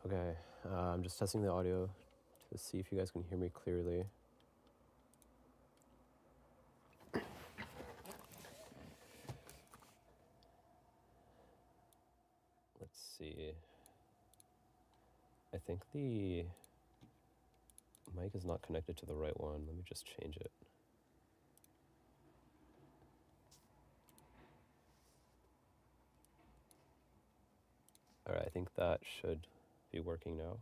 Okay, I'm just testing the audio to see if you guys can hear me clearly. Let's see. I think the mic is not connected to the right one. Let me just change it. All right, I think that should be working now.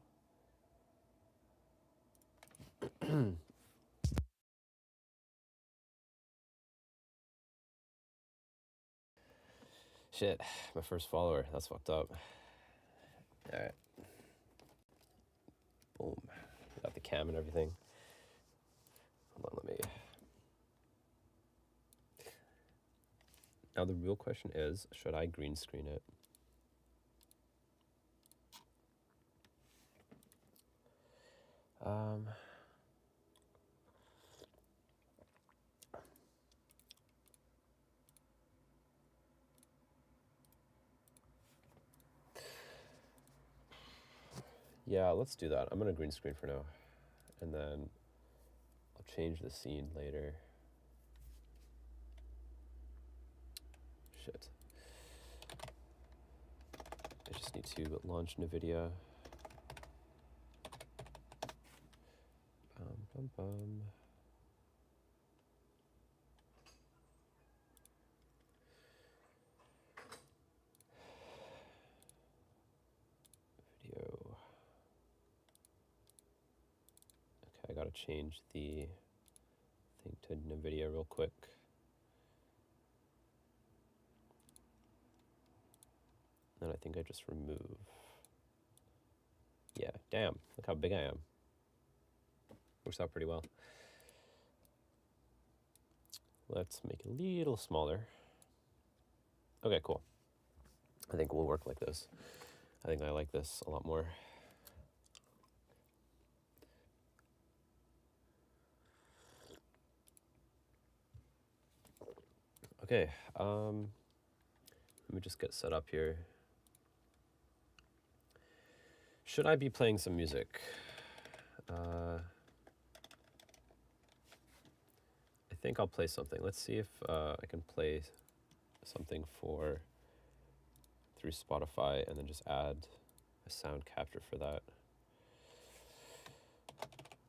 Shit, my first follower. That's fucked up. All right. Boom. Got the cam and everything. Hold on, let me. Now the real question is, should I green screen it? Yeah, let's do that. I'm gonna green screen for now, and then I'll change the scene later. Shit. I just need to launch NVIDIA. Bum, bum. Video. Okay, I gotta change the thing to NVIDIA real quick. And I think I just remove. Yeah, damn, look how big I am. Works out pretty well. Let's make it a little smaller. Okay, cool. I think we'll work like this. I think I like this a lot more. Okay, let me just get set up here. Should I be playing some music? I think I'll play something. Let's see if I can play something through Spotify and then just add a sound capture for that.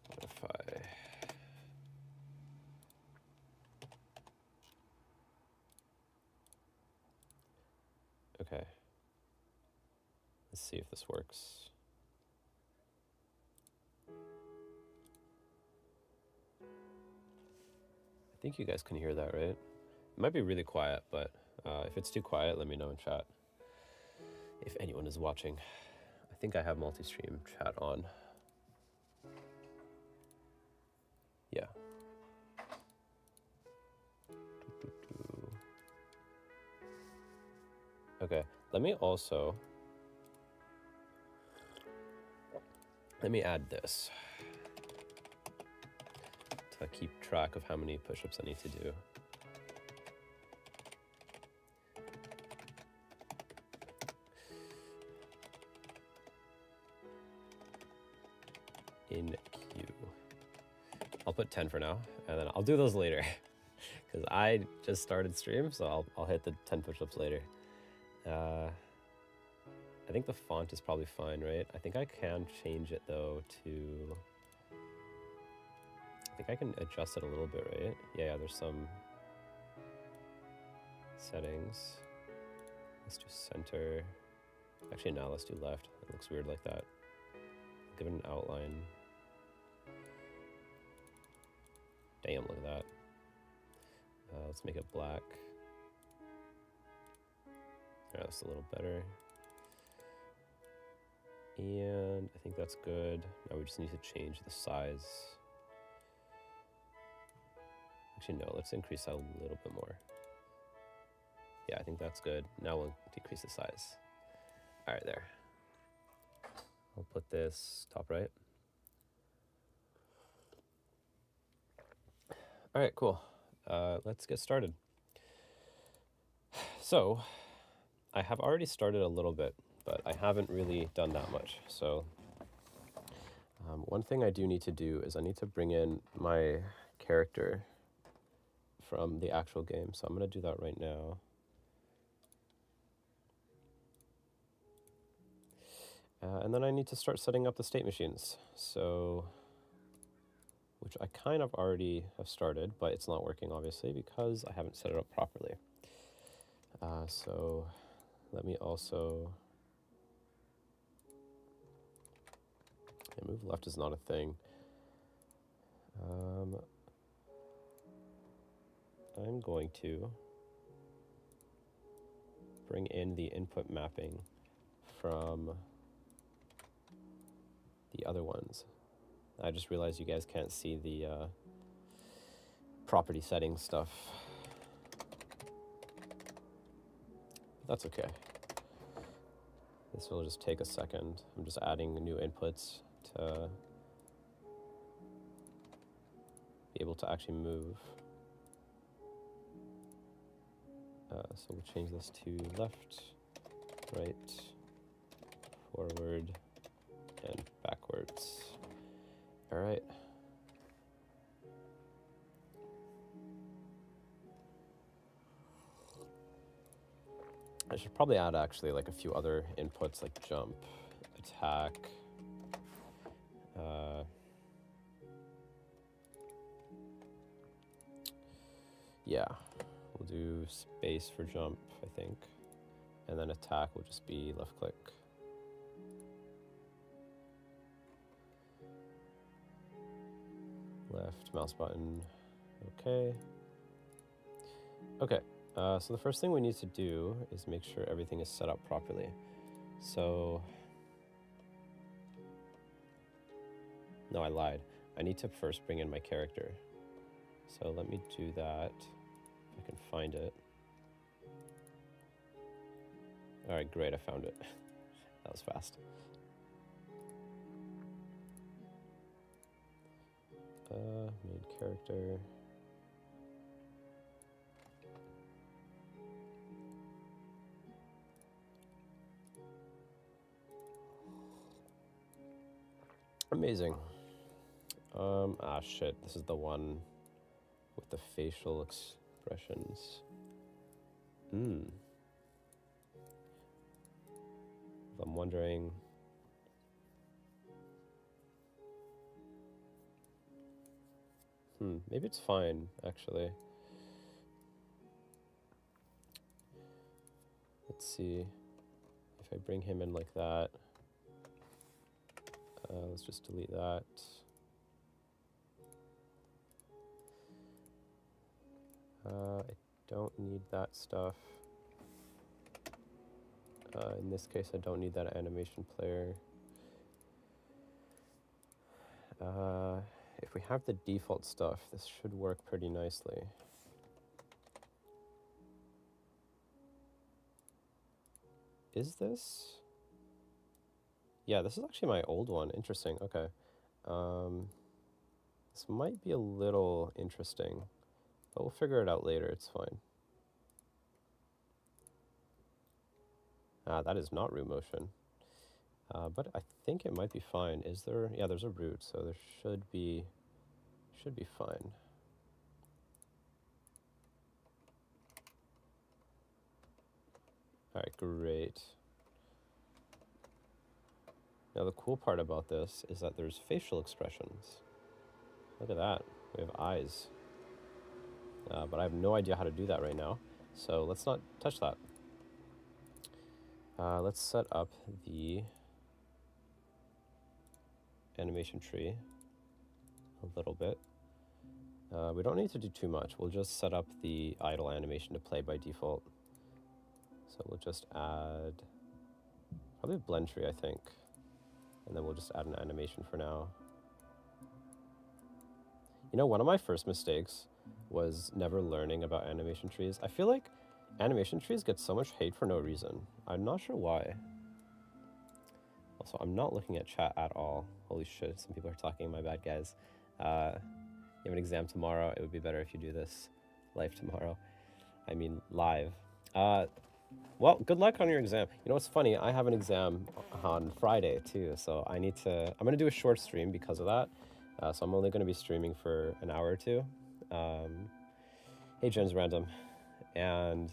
Spotify. Okay. Let's see if this works. I think you guys can hear that, right? It might be really quiet, but if it's too quiet, let me know in chat. If anyone is watching. I think I have multi-stream chat on. Yeah. Okay, let me add this to keep track of how many push-ups I need to do. In queue. I'll put 10 for now, and then I'll do those later. Because I just started stream, so I'll hit the 10 push-ups later. I think the font is probably fine, right? I think I can change it though to... I think I can adjust it a little bit, right? Yeah, there's some settings. Let's do center. Actually, now let's do left. It looks weird like that. Give it an outline. Damn, look at that. Let's make it black. Yeah, that's a little better. And I think that's good. Now we just need to change the size. Actually, no, let's increase that a little bit more. Yeah, I think that's good. Now we'll decrease the size. All right, there. I'll put this top right. All right, cool. Let's get started. So, I have already started a little bit but I haven't really done that much. So one thing I do need to do is I need to bring in my character from the actual game. So I'm going to do that right now. And then I need to start setting up the state machines. So, which I kind of already have started, but it's not working obviously because I haven't set it up properly. So let me also, move left is not a thing. I'm going to bring in the input mapping from the other ones. I just realized you guys can't see the property settings stuff. That's okay. This will just take a second. I'm just adding new inputs to be able to actually move. So we'll change this to left, right, forward, and backwards. All right. I should probably add actually like a few other inputs like jump, attack, yeah, we'll do space for jump, I think, and then attack will just be left click. Left mouse button, okay. Okay, so the first thing we need to do is make sure everything is set up properly. So, no, I lied. I need to first bring in my character. So let me do that, if I can find it. All right, great, I found it. That was fast. Main character. Amazing. Shit, this is the one with the facial expressions. I'm wondering. Maybe it's fine, actually. Let's see if I bring him in like that. Let's just delete that. I don't need that stuff. In this case, I don't need that animation player. If we have the default stuff, this should work pretty nicely. Is this? Yeah, this is actually my old one. Interesting. Okay. This might be a little interesting, but we'll figure it out later. It's fine. That is not root motion. But I think it might be fine. Is there? Yeah, there's a root, so there should be fine. All right, great. Now the cool part about this is that there's facial expressions. Look at that. We have eyes. But I have no idea how to do that right now, so let's not touch that. Let's set up the animation tree a little bit. We don't need to do too much. We'll just set up the idle animation to play by default. So we'll just add probably a blend tree, I think. And then we'll just add an animation for now. You know, one of my first mistakes was never learning about animation trees. I feel like animation trees get so much hate for no reason. I'm not sure why. Also, I'm not looking at chat at all. Holy shit, some people are talking. My bad, guys. You have an exam tomorrow. It would be better if you do this live tomorrow. I mean, live. Well, good luck on your exam. You know what's funny? I have an exam on Friday too, so I'm gonna do a short stream because of that. So I'm only gonna be streaming for an hour or two. Hey, Jen's random, and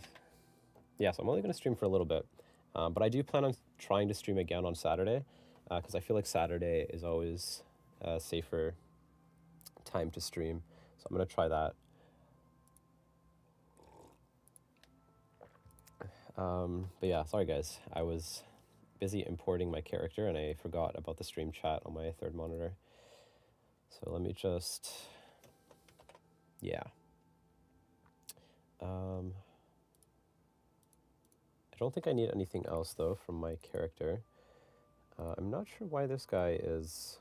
yeah, so I'm only gonna stream for a little bit. But I do plan on trying to stream again on Saturday, because I feel like Saturday is always a safer time to stream. So I'm gonna try that. But yeah, sorry guys, I was busy importing my character and I forgot about the stream chat on my third monitor. So let me just, yeah. I don't think I need anything else though from my character. I'm not sure why this guy is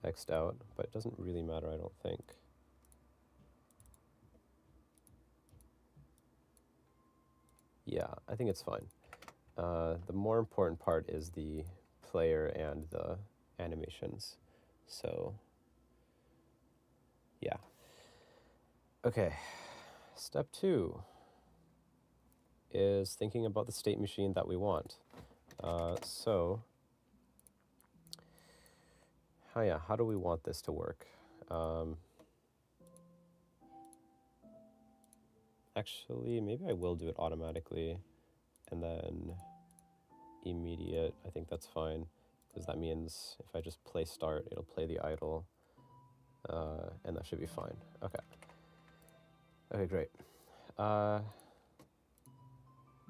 X'd out, but it doesn't really matter, I don't think. Yeah, I think it's fine. The more important part is the player and the animations. So, yeah. Okay, step 2 is thinking about the state machine that we want. How do we want this to work? Actually, maybe I will do it automatically, and then immediate, I think that's fine, because that means if I just play start, it'll play the idle, and that should be fine. Okay. Okay, great.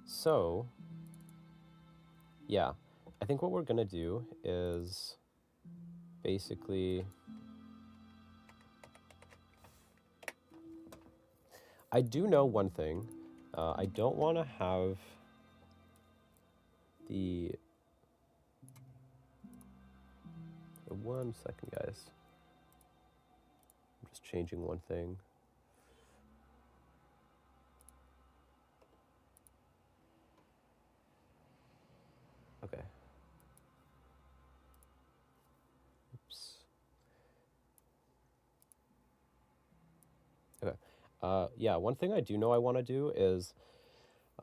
So, yeah, I think what we're gonna do is basically, I do know one thing. I don't want to have the, one second, guys. I'm just changing one thing. Okay. Oops. Okay. Yeah, one thing I do know I want to do is,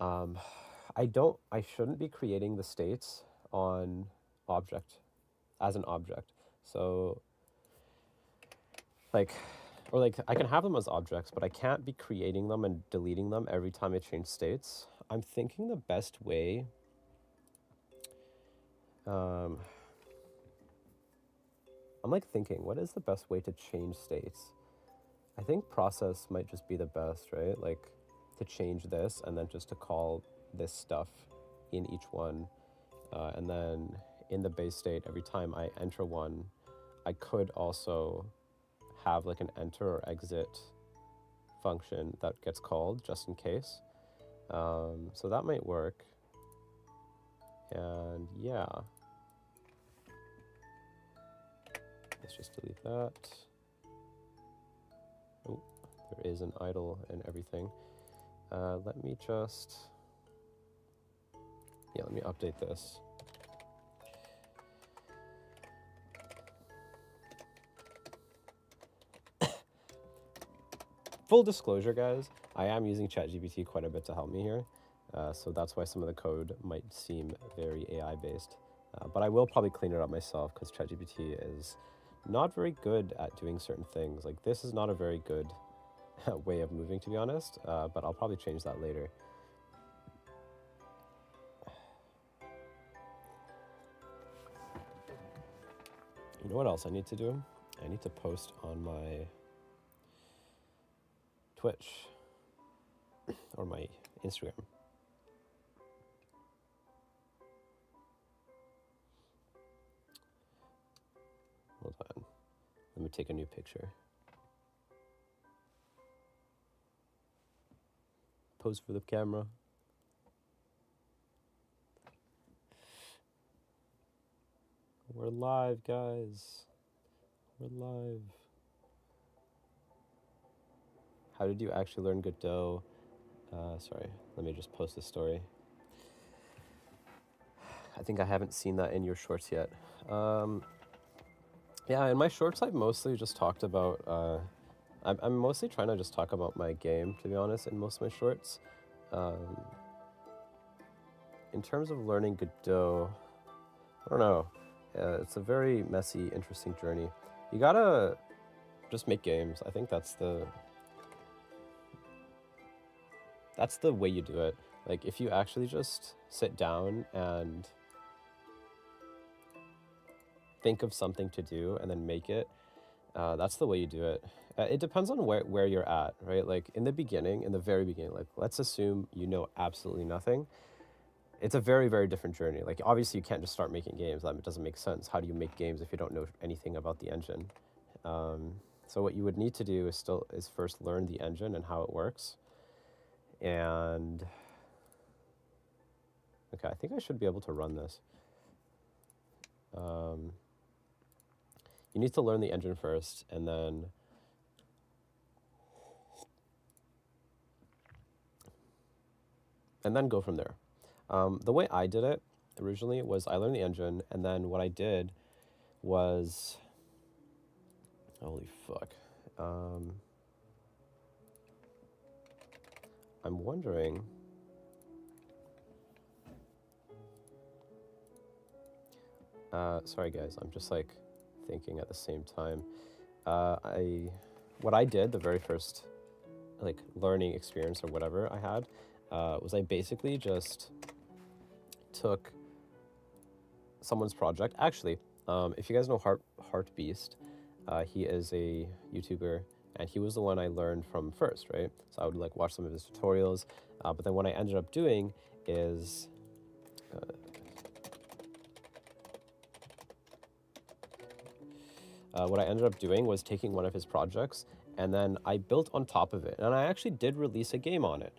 I shouldn't be creating the states on object, as an object. So, like, or like, I can have them as objects, but I can't be creating them and deleting them every time I change states. I'm thinking the best way, I'm like thinking, what is the best way to change states? I think process might just be the best, right? Like, to change this and then just to call this stuff in each one. And then in the base state, every time I enter one, I could also have like an enter or exit function that gets called just in case. So that might work. And yeah, let's just delete that. Oh, there is an idle and everything. Let me just, yeah, let me update this. Full disclosure, guys, I am using ChatGPT quite a bit to help me here. So that's why some of the code might seem very AI-based. But I will probably clean it up myself because ChatGPT is not very good at doing certain things. Like, this is not a very good way of moving, to be honest, but I'll probably change that later. You know what else I need to do? I need to post on my Twitch or my Instagram. Hold on. Let me take a new picture. Pose for the camera. We're live, guys. We're live. How did you actually learn Godot? Sorry, let me just post this story. I think I haven't seen that in your shorts yet. Yeah, in my shorts, I've mostly just talked about, I'm mostly trying to just talk about my game, to be honest, in most of my shorts. in terms of learning Godot, I don't know. It's a very messy, interesting journey. You gotta just make games. I think that's the way you do it. Like, if you actually just sit down and think of something to do and then make it, that's the way you do it. It depends on where you're at, right? Like, in the beginning, in the very beginning, like, let's assume you know absolutely nothing. It's a very, very different journey. Like, obviously, you can't just start making games. That doesn't make sense. How do you make games if you don't know anything about the engine? So what you would need to do is first learn the engine and how it works. And okay, I think I should be able to run this. You need to learn the engine first, and then go from there. The way I did it originally was I learned the engine, and then what I did was, holy fuck. I'm wondering, sorry guys, I'm just like thinking at the same time. What I did, the very first like learning experience or whatever I had, was I basically just took someone's project. Actually, if you guys know Heart Beast, he is a YouTuber, and he was the one I learned from first, right? So I would like watch some of his tutorials, but then what I ended up doing is taking one of his projects, and then I built on top of it, and I actually did release a game on it.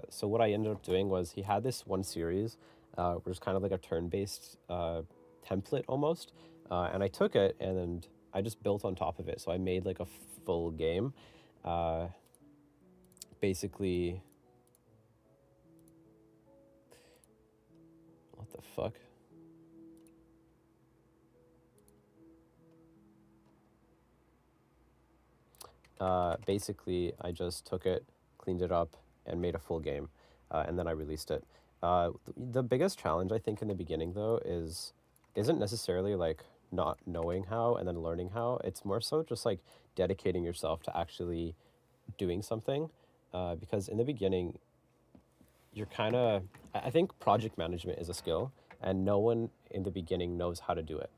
So what I ended up doing was he had this one series, which was kind of like a turn-based template almost, and I took it and I just built on top of it. So I made like a full game. Basically, what the fuck? Basically, I just took it, cleaned it up, and made a full game, and then I released it. The biggest challenge, I think, in the beginning, though, isn't necessarily like not knowing how and then learning how. It's more so just like dedicating yourself to actually doing something, because in the beginning, you're kind of, I think project management is a skill, and no one in the beginning knows how to do it.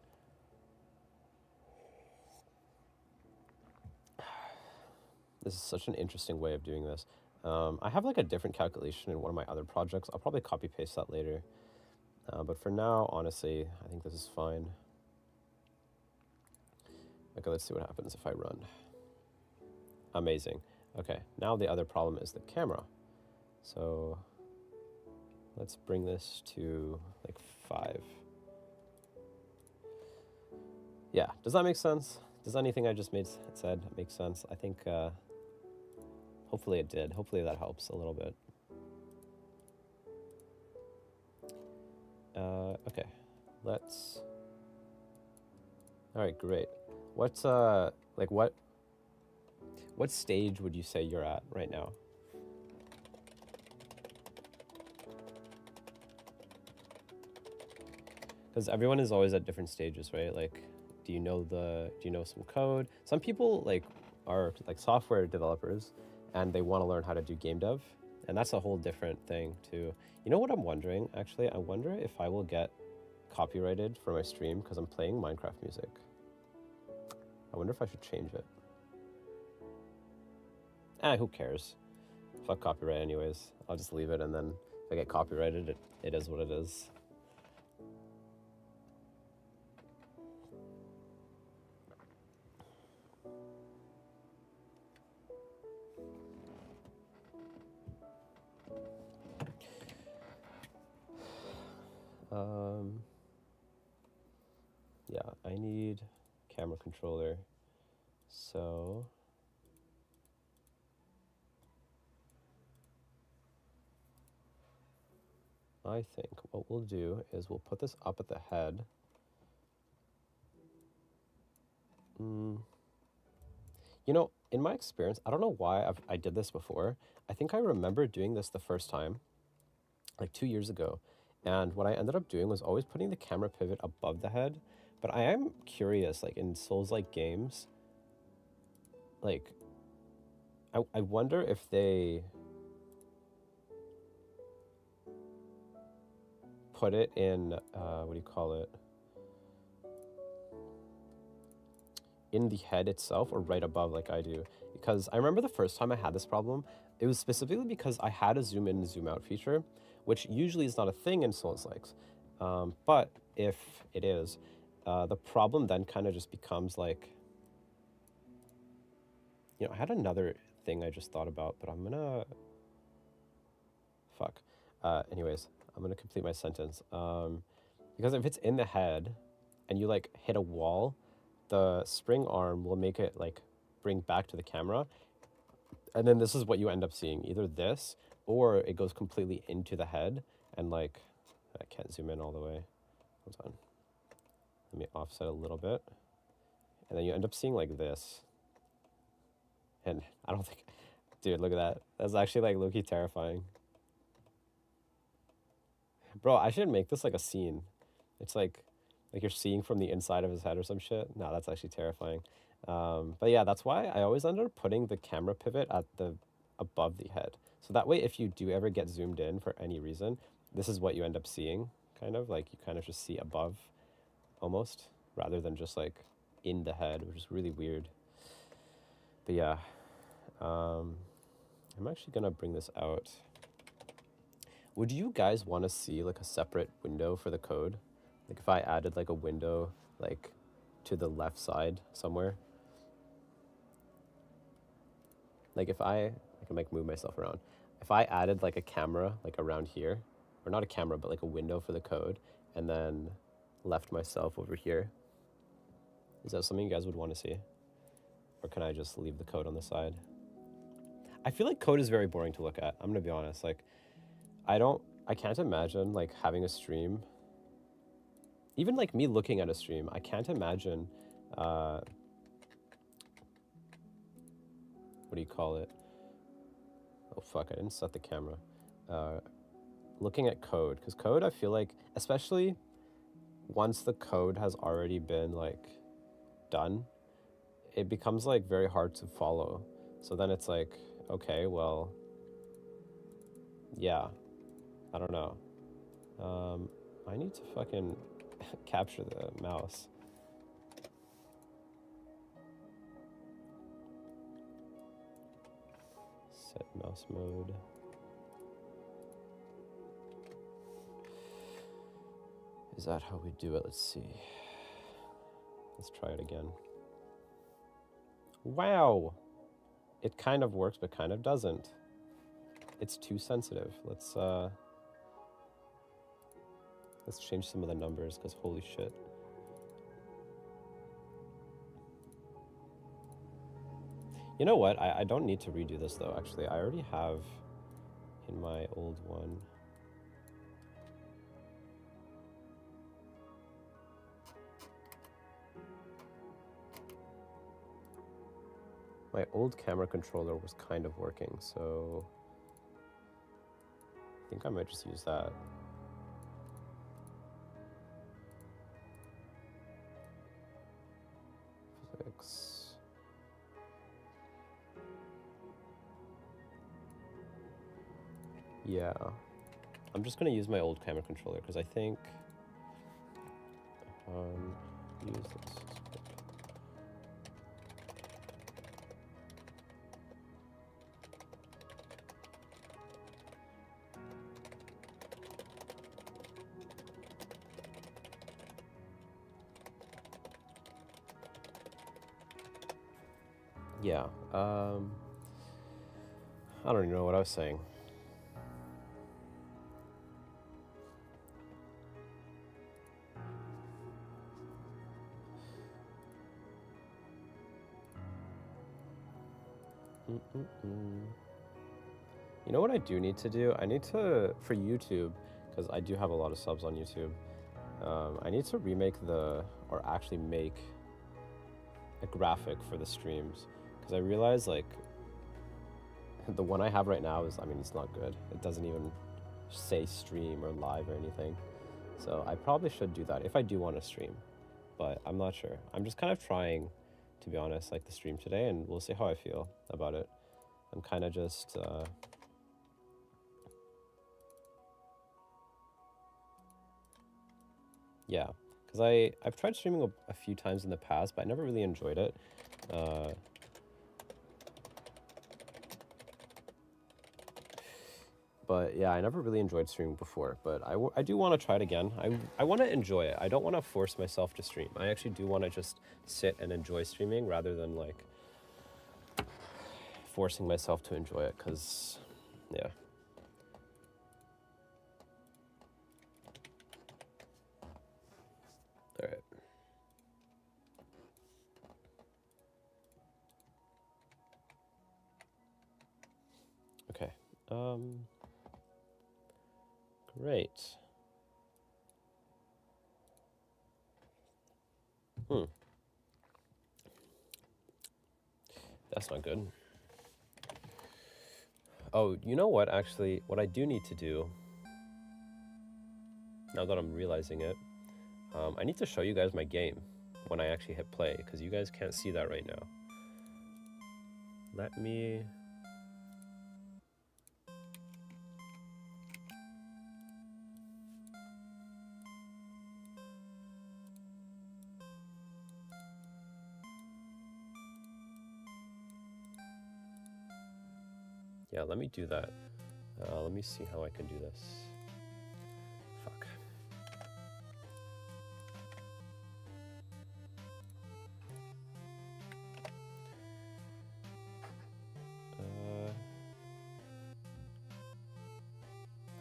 This is such an interesting way of doing this. I have like a different calculation in one of my other projects. I'll probably copy paste that later. But for now, honestly, I think this is fine. Okay, let's see what happens if I run. Amazing. Okay, now the other problem is the camera. So let's bring this to like 5. Yeah, does that make sense? Does anything I just said make sense? I think hopefully it did. Hopefully that helps a little bit. Okay, let's. All right, great. What's like what stage would you say you're at right now? Because everyone is always at different stages, right? Like, do you know some code? Some people like are like software developers, and they want to learn how to do game dev, and that's a whole different thing too. You know what I'm wondering? Actually, I wonder if I will get copyrighted for my stream because I'm playing Minecraft music. I wonder if I should change it. Who cares? Fuck copyright anyways. I'll just leave it, and then if I get copyrighted, it is what it is. Yeah, I need camera controller. So I think what we'll do is we'll put this up at the head. You know, in my experience, I don't know why I did this before. I think I remember doing this the first time, like 2 years ago, And what I ended up doing was always putting the camera pivot above the head. But I am curious, like in Souls-like games, like I wonder if they put it in, what do you call it? In the head itself or right above like I do. Because I remember the first time I had this problem, it was specifically because I had a zoom in and zoom out feature, which usually is not a thing in Souls-likes. But if it is, the problem then kind of just becomes like, you know, I had another thing I just thought about, but I'm gonna, fuck. Anyways, I'm gonna complete my sentence. Because if it's in the head and you like hit a wall, the spring arm will make it like bring back to the camera. And then this is what you end up seeing, either this or it goes completely into the head and like, I can't zoom in all the way. Hold on. Let me offset a little bit. And then you end up seeing like this. And I don't think, dude, look at that. That's actually like low-key terrifying. Bro, I should make this like a scene. It's like you're seeing from the inside of his head or some shit. No, that's actually terrifying. But yeah, that's why I always ended up putting the camera pivot at the above the head. So that way, if you do ever get zoomed in for any reason, this is what you end up seeing, kind of. Like, you kind of just see above, almost, rather than just, like, in the head, which is really weird. But yeah, I'm actually going to bring this out. Would you guys want to see, like, a separate window for the code? Like, if I added, like, a window, like, to the left side somewhere? Like, if I can, like, move myself around. If I added, like, a camera, like, around here, or not a camera, but, like, a window for the code, and then left myself over here, is that something you guys would want to see? Or can I just leave the code on the side? I feel like code is very boring to look at. I'm going to be honest. Like, I can't imagine, like, having a stream. Even, like, me looking at a stream, I can't imagine, what do you call it? Oh, fuck, I didn't set the camera. Looking at code, because code, I feel like, especially once the code has already been, like, done, it becomes, like, very hard to follow. So then it's like, okay, well, yeah, I don't know. I need to fucking capture the mouse. Set mouse mode. Is that how we do it? Let's see. Let's try it again. Wow! It kind of works, but kind of doesn't. It's too sensitive. Let's change some of the numbers, because holy shit. You know what? I don't need to redo this, though, actually. I already have in my old one. My old camera controller was kind of working, so I think I might just use that. Physics. Yeah. I'm just going to use my old camera controller because I think use this. Yeah. I don't even know what I was saying. You know what I do need to do? I need to, for YouTube, because I do have a lot of subs on YouTube, I need to remake or actually make a graphic for the streams. Because I realize, like, the one I have right now is, I mean, it's not good. It doesn't even say stream or live or anything. So I probably should do that if I do want to stream, but I'm not sure. I'm just kind of trying, to be honest, like the stream today, and we'll see how I feel about it. I'm kind of just yeah, because I've tried streaming a few times in the past, but I never really enjoyed it. But yeah, I never really enjoyed streaming before, but I do want to try it again. I want to enjoy it. I don't want to force myself to stream. I actually do want to just sit and enjoy streaming rather than like forcing myself to enjoy it, because yeah. All right. Okay. Great. That's not good. Oh, you know what, actually, what I do need to do, now that I'm realizing it, I need to show you guys my game when I actually hit play, because you guys can't see that right now. Let me... Yeah, let me do that. Let me see how I can do this. Fuck.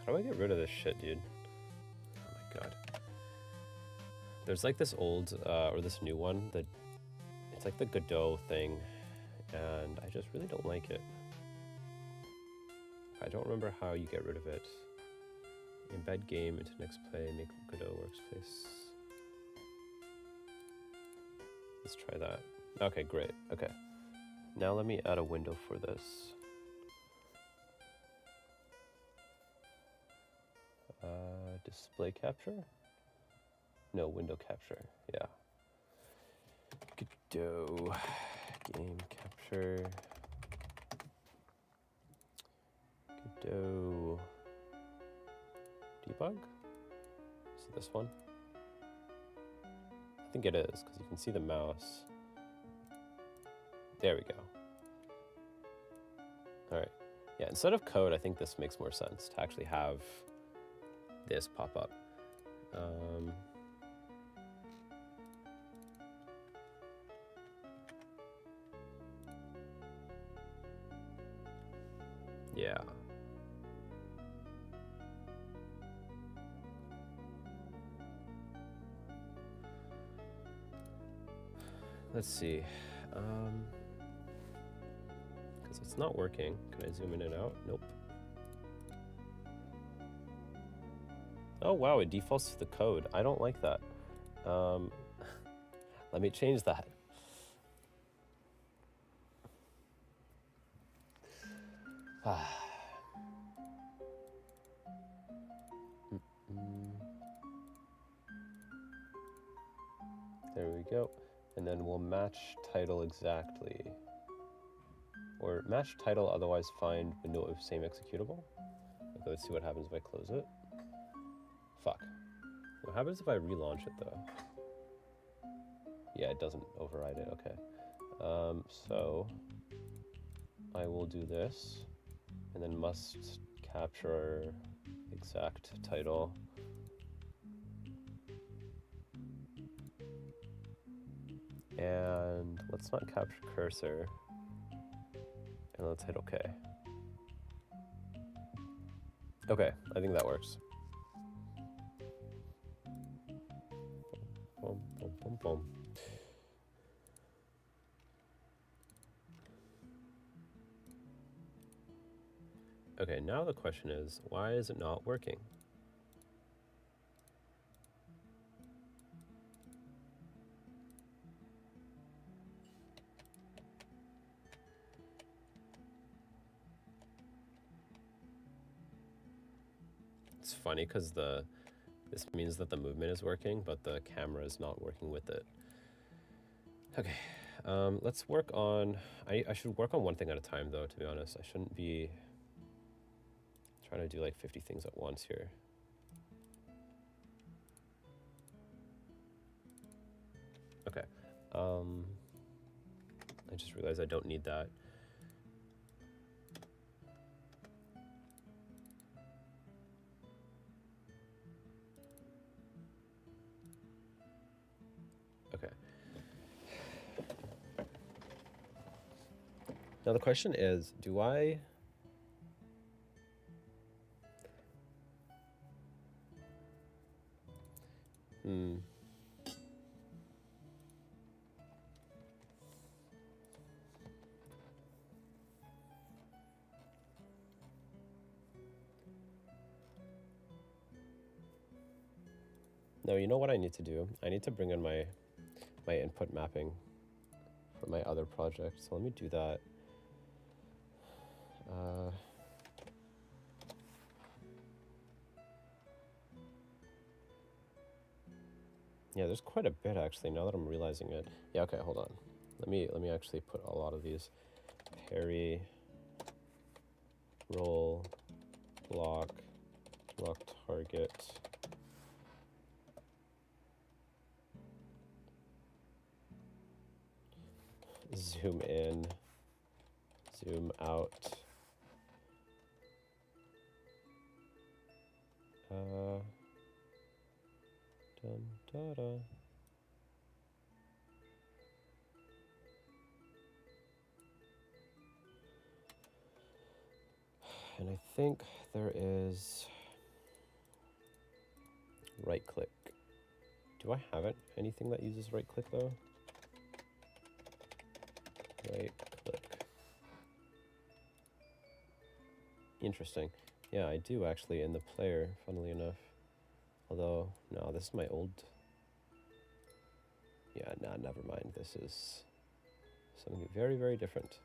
How do I get rid of this shit, dude? Oh my god. There's like this old, or this new one, that it's like the Godot thing, and I just really don't like it. I don't remember how you get rid of it. Embed game into next play, make Godot workspace. Let's try that. Okay, great. Okay. Now let me add a window for this. Display capture? No, window capture. Yeah. Godot game capture. Godot debug? Is it this one? I think it is, because you can see the mouse. There we go. All right. Yeah, instead of code, I think this makes more sense to actually have this pop up. Yeah. Let's see. Because it's not working. Can I zoom in and out? Nope. Oh wow, it defaults to the code. I don't like that. Let me change that. There we go. And then we'll match title exactly. Or match title, otherwise find window of same executable. Okay, let's see what happens if I close it. Fuck. What happens if I relaunch it though? Yeah, it doesn't override it, okay. So I will do this, and then must capture exact title. And let's not capture cursor. And let's hit OK. Okay, I think that works. Boom, boom, boom, boom. Okay, now the question is, why is it not working? It's funny because this means that the movement is working, but the camera is not working with it. Okay, let's work on, I should work on one thing at a time though, to be honest. I shouldn't be trying to do like 50 things at once here. Okay, I just realized I don't need that. Okay. Now the question is, do I... No, you know what I need to do? I need to bring in my input mapping for my other project. So let me do that. Yeah, there's quite a bit actually, now that I'm realizing it. Yeah, okay, hold on. Let me actually put a lot of these. Parry, roll, block target. Zoom in, zoom out. Dun, da, da. And I think there is right click. Do I have it? Anything that uses right click though? Right click. Interesting. Yeah, I do actually in the player, funnily enough. Although, no, this is my old... Yeah, nah, never mind. This is something very, very different.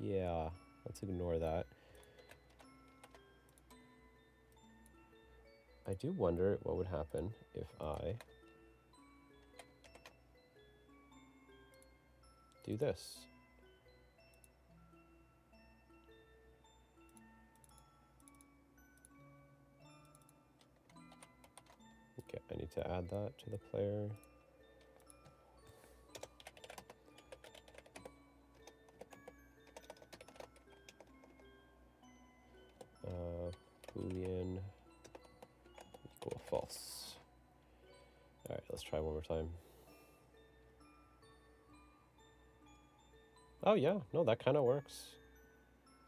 Yeah, let's ignore that. I do wonder what would happen if I do this. Okay, I need to add that to the player. Boolean equal false. All right, let's try one more time. Oh yeah, no, that kind of works.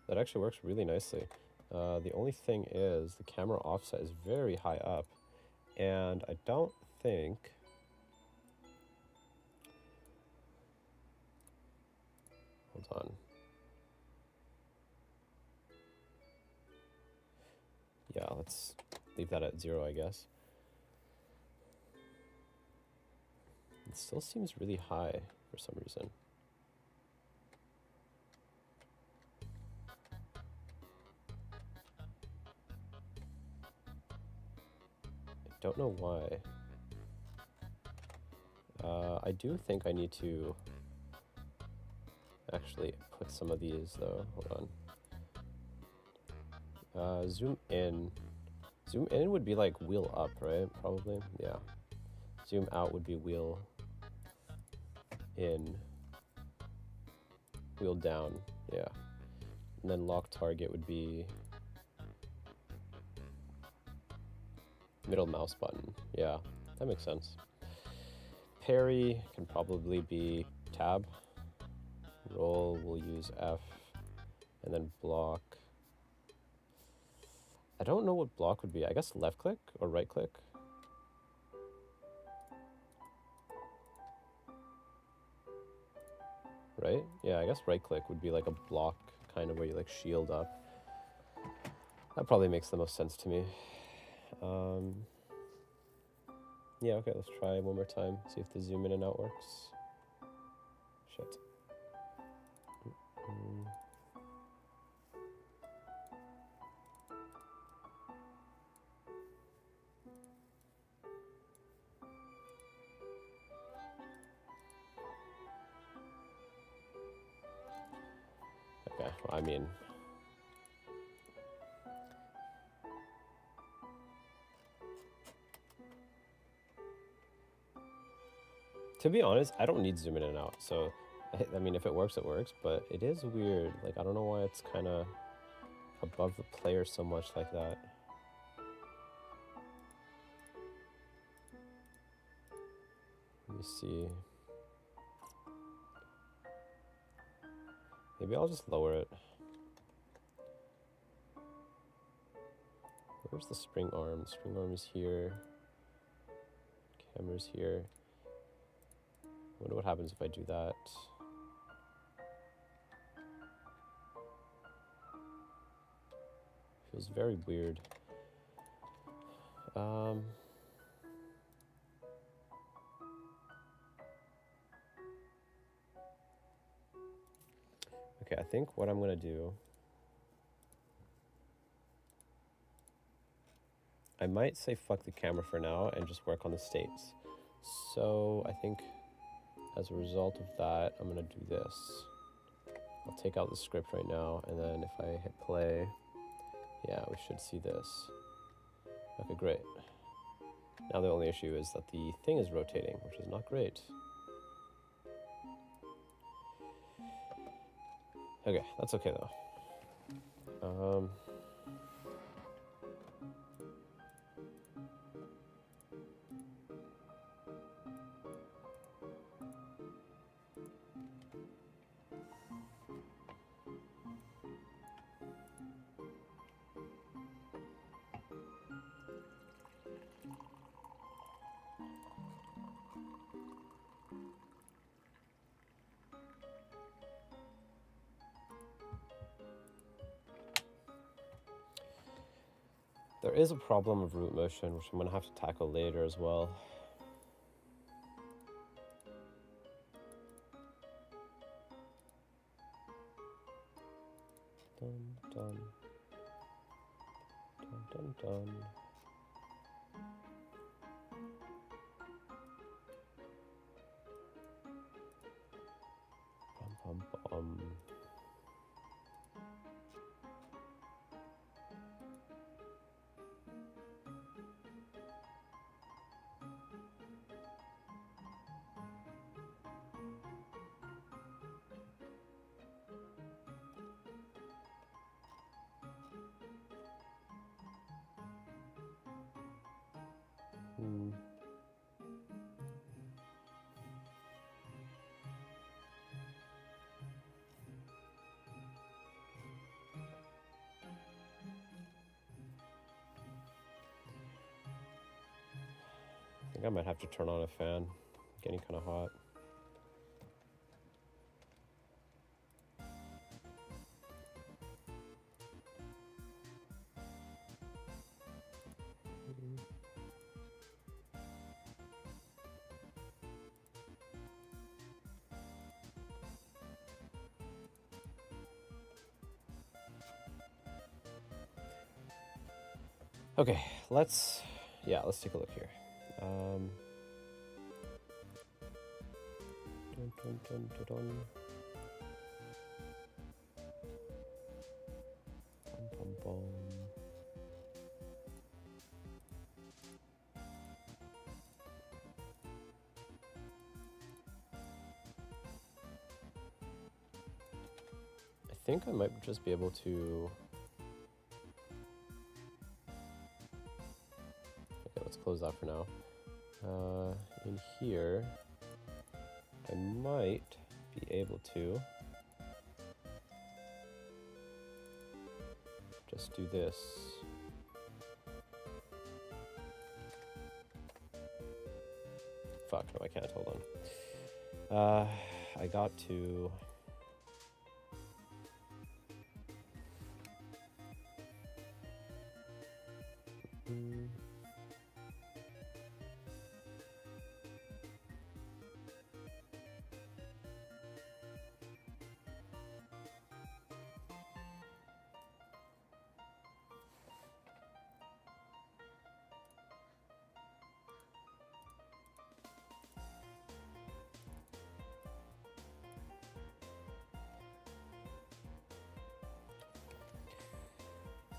That actually works really nicely. The only thing is the camera offset is very high up, and I don't think... Hold on. Yeah, let's leave that at 0, I guess. It still seems really high for some reason. I don't know why. I do think I need to actually put some of these though. Hold on. Zoom in. Zoom in would be like wheel up, right? Probably, yeah. Zoom out would be wheel in. Wheel down, yeah. And then lock target would be middle mouse button. Yeah, that makes sense. Parry can probably be tab. Roll, we'll use F. And then block. I don't know what block would be. I guess left click or right click. Right? Yeah, I guess right click would be like a block kind of where you like shield up. That probably makes the most sense to me. Yeah, okay, let's try one more time. See if the zoom in and out works. Shit. I mean, to be honest, I don't need zoom in and out. So, I mean, if it works, it works. But it is weird. Like, I don't know why it's kind of above the player so much like that. Let me see. Maybe I'll just lower it. Where's the spring arm? The spring arm is here. Camera's here. I wonder what happens if I do that. Feels very weird. Okay, I think what I'm gonna do, I might say fuck the camera for now and just work on the states. So I think as a result of that, I'm gonna do this. I'll take out the script right now, and then if I hit play, yeah, we should see this. Okay, great. Now the only issue is that the thing is rotating, which is not great. Okay, that's okay though. There is a problem of root motion, which I'm going to have to tackle later as well. Dun, dun. Dun, dun, dun. Bum, bum, bum. I think I might have to turn on a fan. Getting kind of hot. Okay, let's take a look here. Dun, dun, dun, dun, dun. Bum, bum, bum. I think I might just be able to. Okay, let's close that for now. In here, I might be able to just do this. Fuck, no, I can't. Hold on. I got to.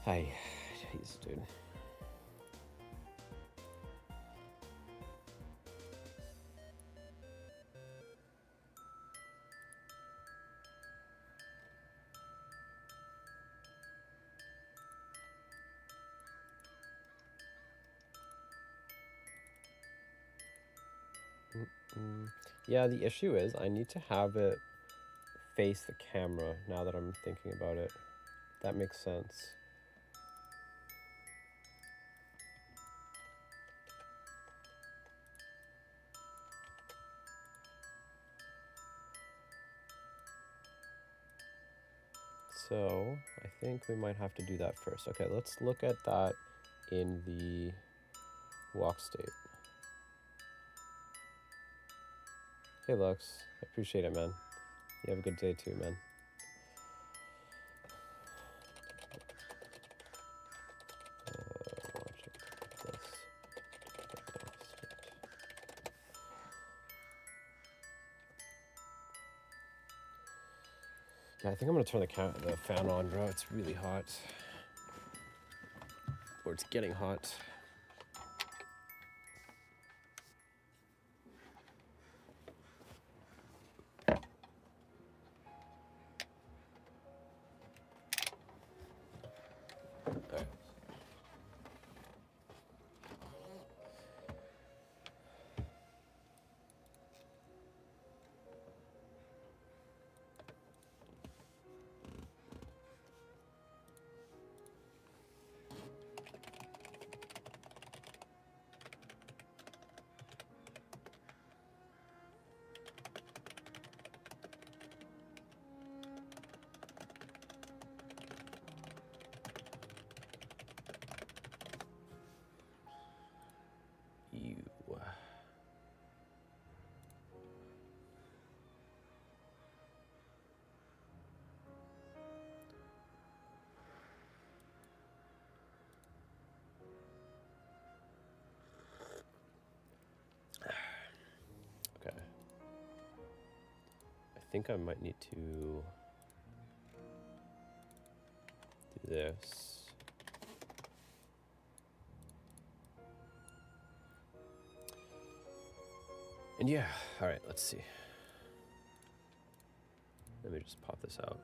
Hi. Jeez, dude. Yeah, the issue is I need to have it face the camera now that I'm thinking about it. That makes sense. So I think we might have to do that first. Okay, let's look at that in the walk state. Hey Lux, I appreciate it, man. You have a good day too, man. Yeah, I think I'm gonna turn the fan on, bro. It's really hot. Or it's getting hot. Alright. Okay. I think I might need to do this. And yeah, all right, let's see. Let me just pop this out.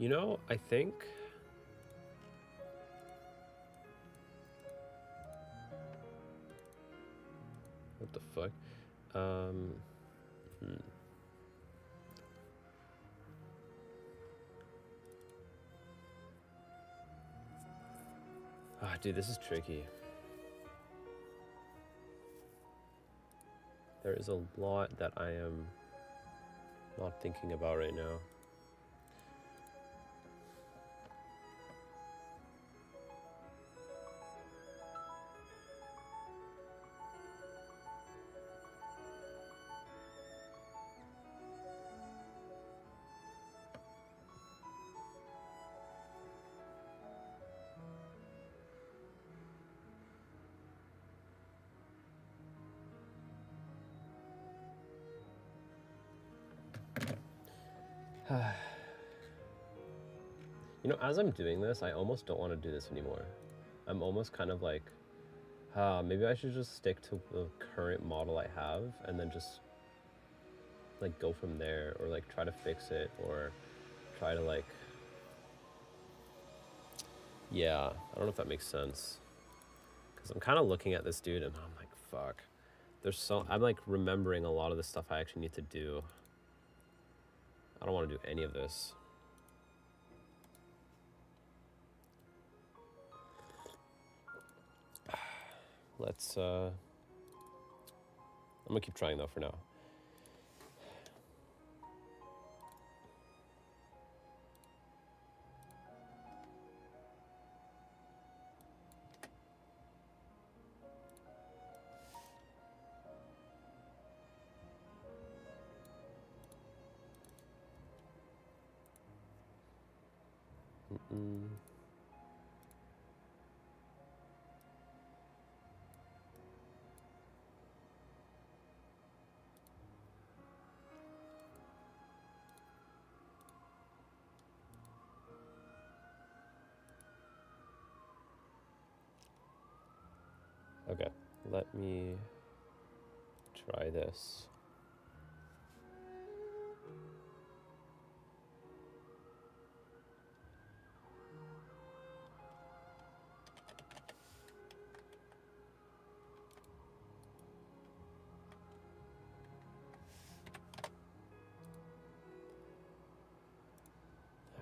You know, I think what the fuck? Ah, dude, this is tricky. There is a lot that I am not thinking about right now. You know, as I'm doing this, I almost don't want to do this anymore. I'm almost kind of like, maybe I should just stick to the current model I have and then just like go from there, or like try to fix it, or try to like, yeah, I don't know if that makes sense. Because I'm kind of looking at this dude and I'm like, fuck. I'm like remembering a lot of the stuff I actually need to do. I don't want to do any of this. let's, I'm gonna keep trying though for now. Okay, let me try this.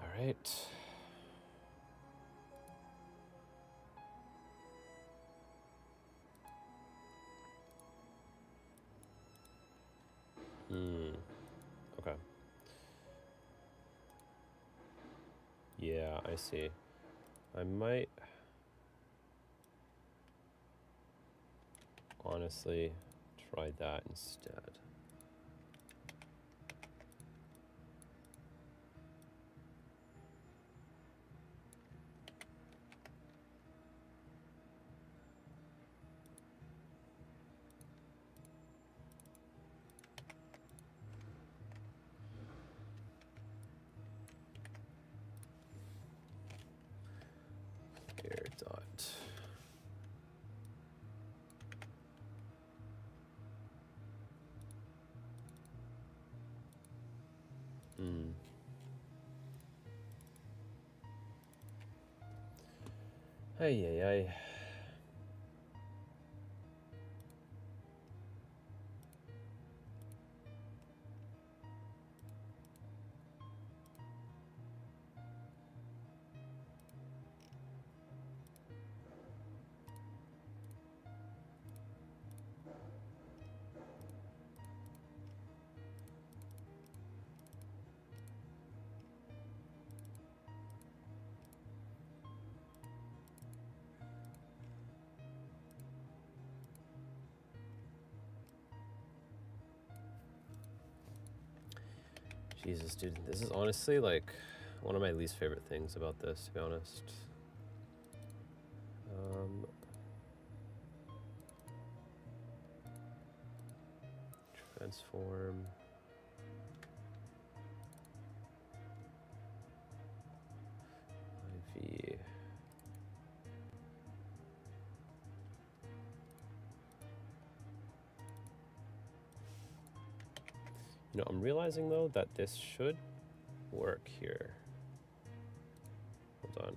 All right. Okay. Yeah, I see. I might honestly try that instead. Here, dot. Ay, ay, ay. Jesus, dude, this is honestly like one of my least favorite things about this, to be honest. Transform. IV. You know, I'm realizing though that this should work here. Hold on.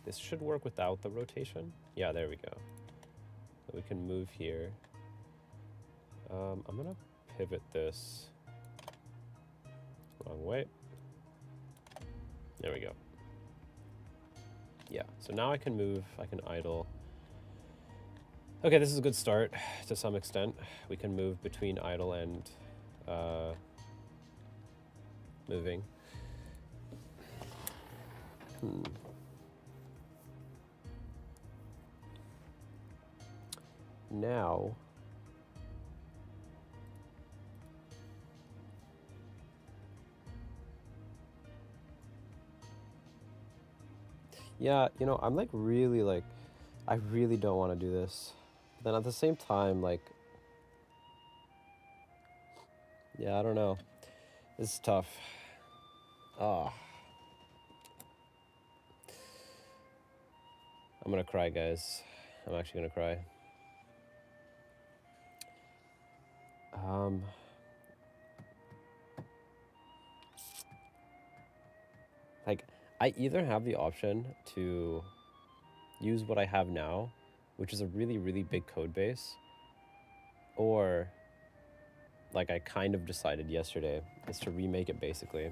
This should work without the rotation. Yeah, there we go. So we can move here. I'm gonna pivot this wrong way. There we go. Yeah, so now I can move, I can idle. Okay, this is a good start to some extent. We can move between idle and moving. Now, yeah, you know, I'm like really like, I really don't want to do this. But then at the same time, like, yeah, I don't know. This is tough. Ah. I'm gonna cry, guys. I'm actually gonna cry. Like, I either have the option to use what I have now, which is a really, really big code base, or, like I kind of decided yesterday, is to remake it basically.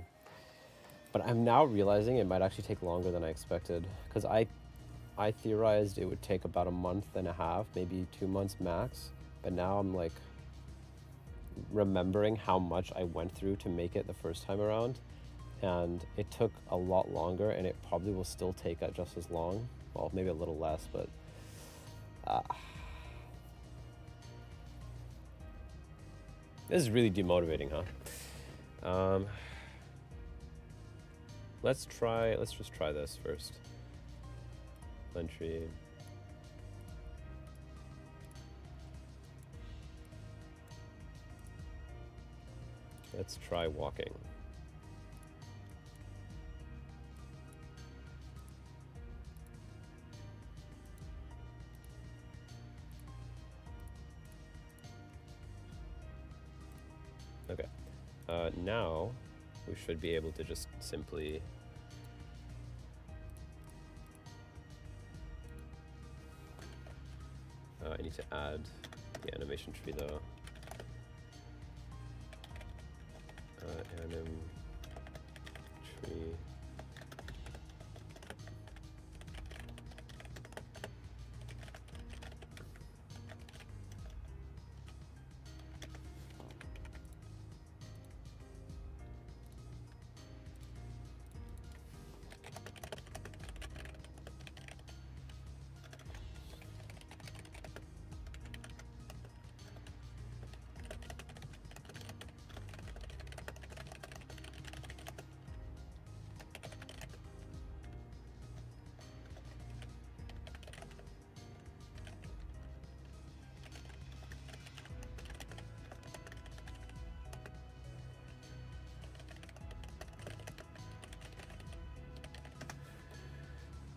But I'm now realizing it might actually take longer than I expected, because I theorized it would take about a month and a half, maybe 2 months max. But now I'm like remembering how much I went through to make it the first time around, and it took a lot longer, and it probably will still take just as long. Well, maybe a little less, but this is really demotivating, huh? Let's just try this first. Entry. Let's try walking. Okay. Now we should be able to just simply I need to add the animation tree though. Anim tree.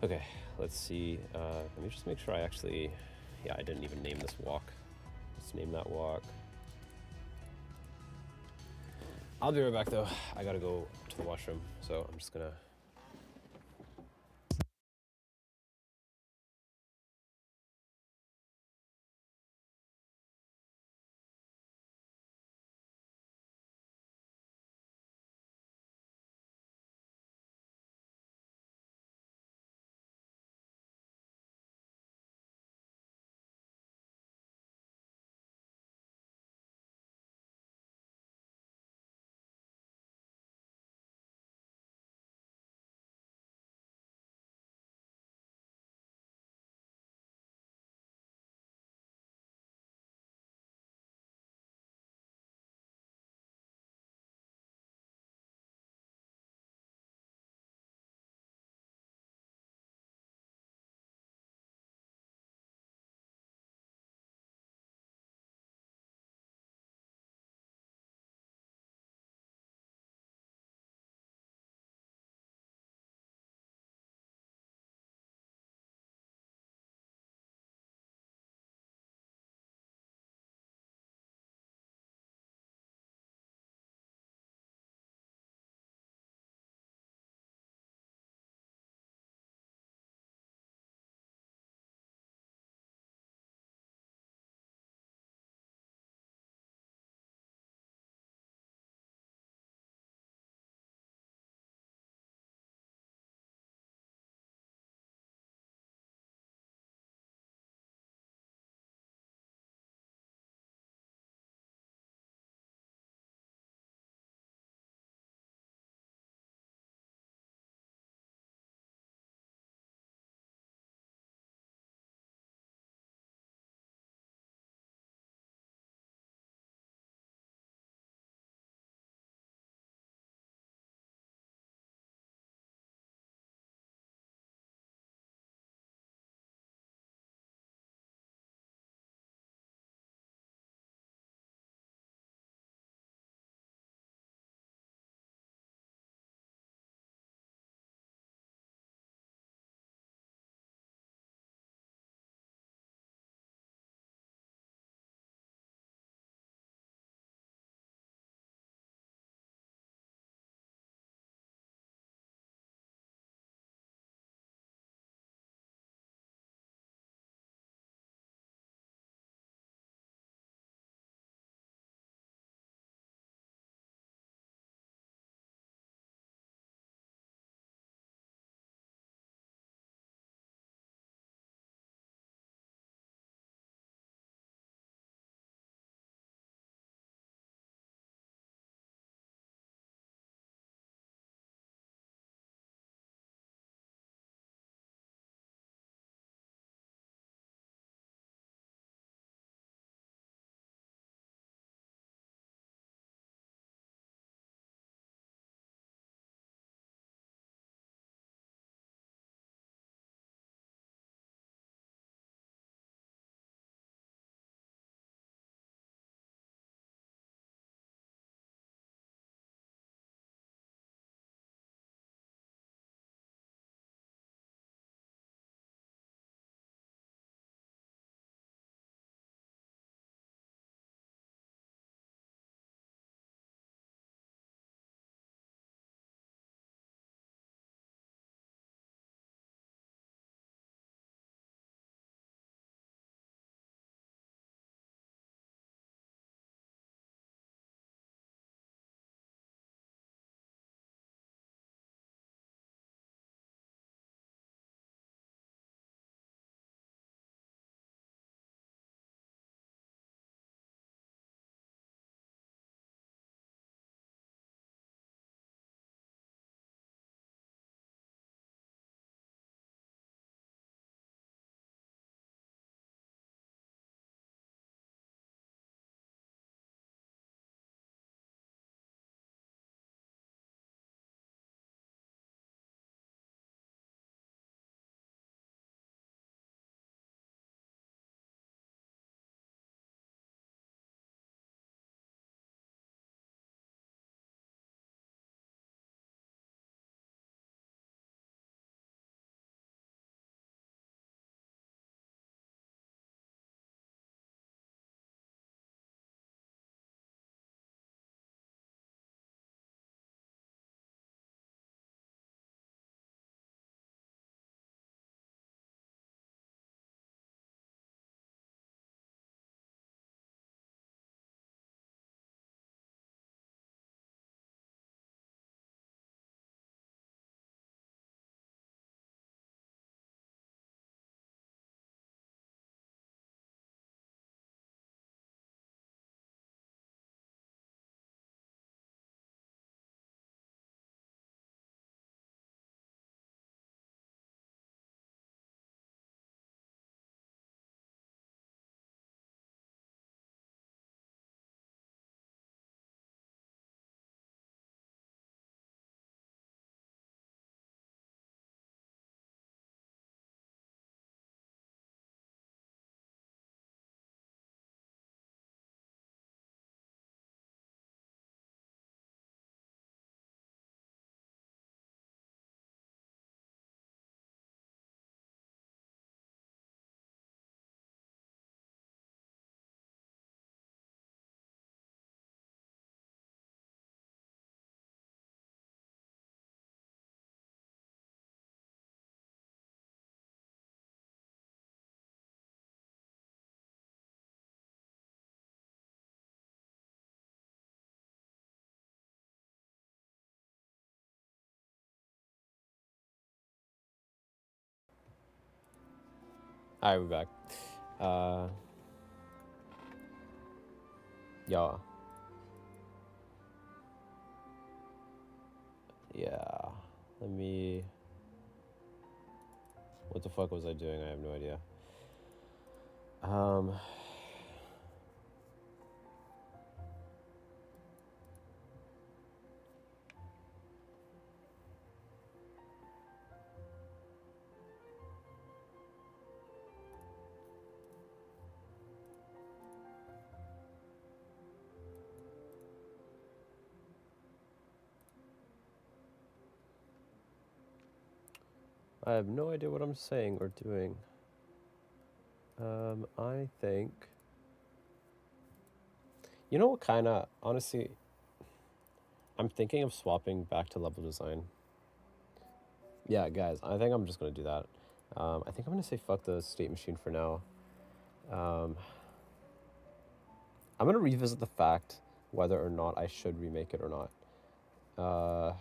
Okay, let's see. Let me just make sure I actually... Yeah, I didn't even name this walk. Let's name that walk. I'll be right back though. I gotta go to the washroom, so I'm just gonna Alright, we're back. Yeah. Yeah. Let me... What the fuck was I doing? I have no idea. I have no idea what I'm saying or doing. I think... You know what kinda... Honestly, I'm thinking of swapping back to level design. Yeah, guys, I think I'm just gonna do that. I think I'm gonna say fuck the state machine for now. I'm gonna revisit the fact whether or not I should remake it or not.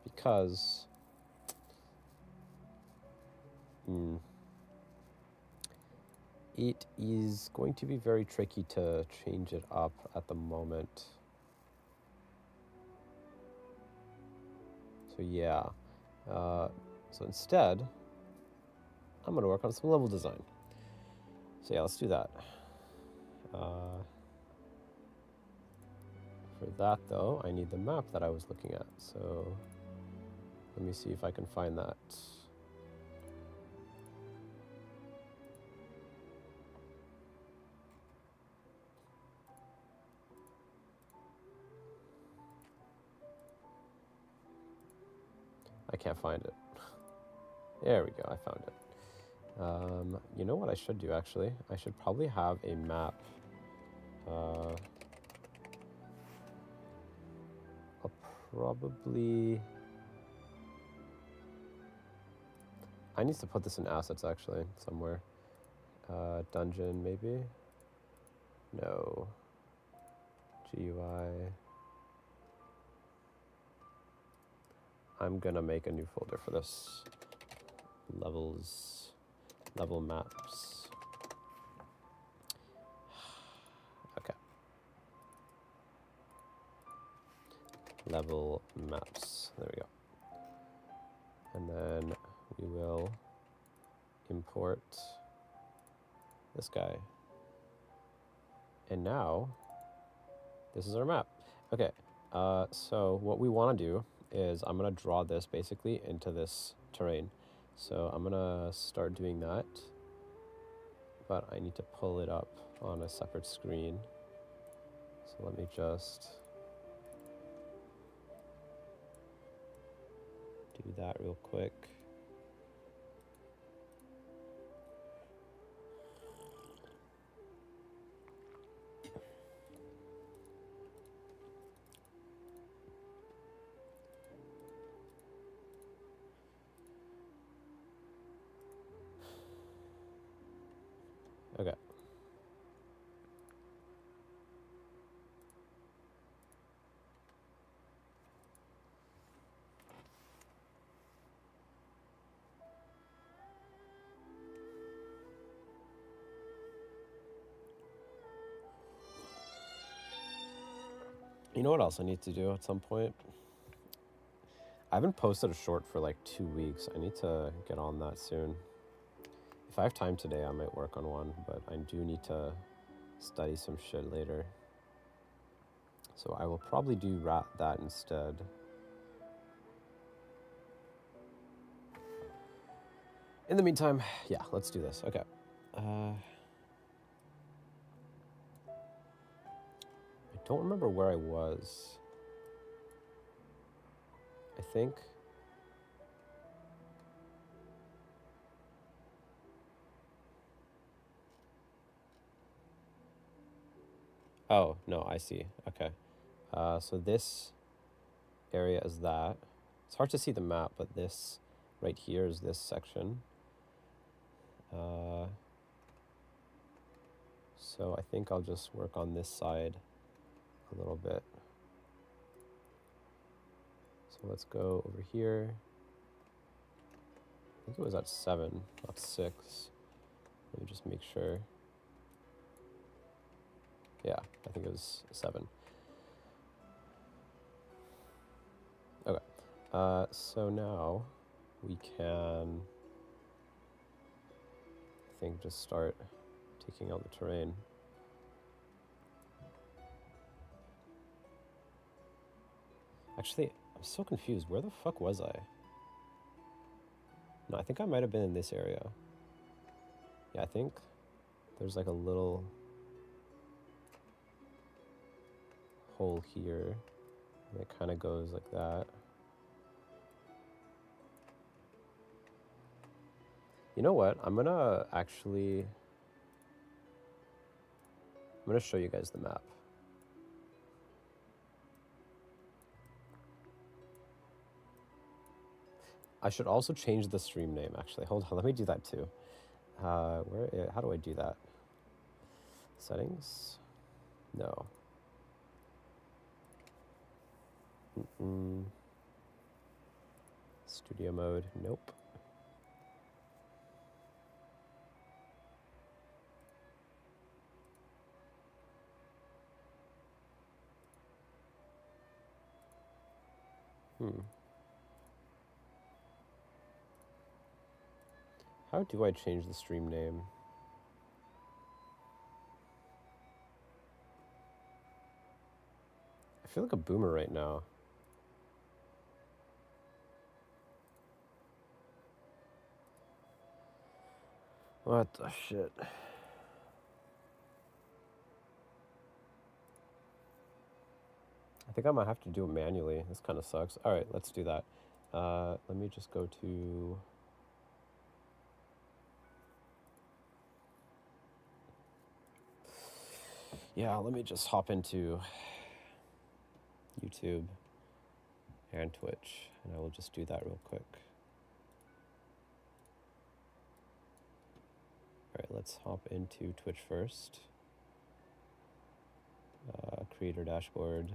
Because... it is going to be very tricky to change it up at the moment. So yeah. So instead, I'm going to work on some level design. So yeah, let's do that. For that though, I need the map that I was looking at. So let me see if I can find that. I can't find it. There we go, I found it. You know what I should do actually? I should probably have a map. I'll probably... I need to put this in assets actually, somewhere. Dungeon maybe? No. GUI. I'm gonna make a new folder for this. Levels, level maps. Okay. Level maps, there we go. And then we will import this guy. And now, this is our map. Okay, so what we wanna do is I'm gonna draw this basically into this terrain. So I'm gonna start doing that, but I need to pull it up on a separate screen. So let me just do that real quick. Okay. You know what else I need to do at some point? I haven't posted a short for like 2 weeks. I need to get on that soon. If I have time today, I might work on one, but I do need to study some shit later. So I will probably do that instead. In the meantime, yeah, let's do this. Okay. I don't remember where I was. I think... Oh, no, I see. Okay. So this area is that. It's hard to see the map, but this right here is this section. So I think I'll just work on this side a little bit. So let's go over here. I think it was at 7, not 6. Let me just make sure. Yeah, I think it was 7. Okay. So now we can, I think, just start taking out the terrain. Actually, I'm so confused. Where the fuck was I? No, I think I might have been in this area. Yeah, I think there's like a little hole here. And it kind of goes like that. You know what? I'm gonna show you guys the map. I should also change the stream name, actually. Hold on, let me do that too. How do I do that? Settings? No. Studio mode? Nope. How do I change the stream name? I feel like a boomer right now. What the shit? I think I might have to do it manually. This kind of sucks. All right, let's do that. Let me just go to... Yeah, let me just hop into YouTube and Twitch, and I will just do that real quick. All right, let's hop into Twitch first. Creator dashboard.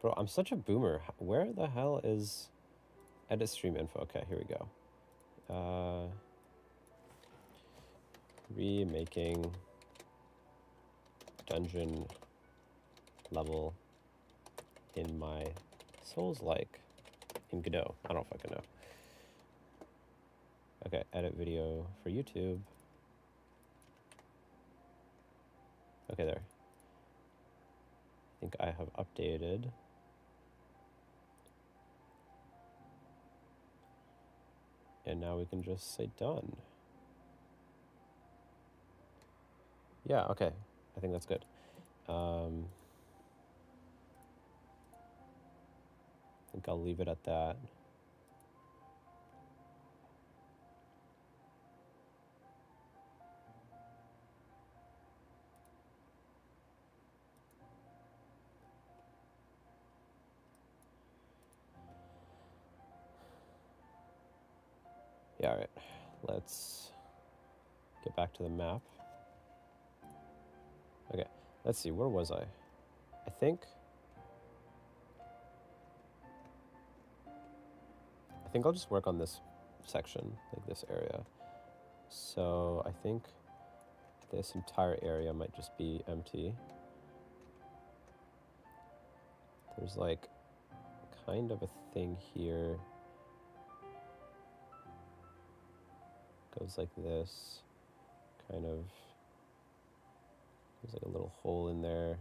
Bro, I'm such a boomer. Where the hell is edit stream info? Okay, here we go. Remaking dungeon level in my Souls-like in Godot. I don't fucking know. Okay, edit video for YouTube. Okay, there. I think I have updated. And now we can just say done. Yeah, okay. I think that's good. I think I'll leave it at that. Yeah, all right. Let's get back to the map. Okay, let's see. Where was I? I think I'll just work on this section, like this area. So I think this entire area might just be empty. There's like kind of a thing here. Goes like this, kind of. There's like a little hole in there.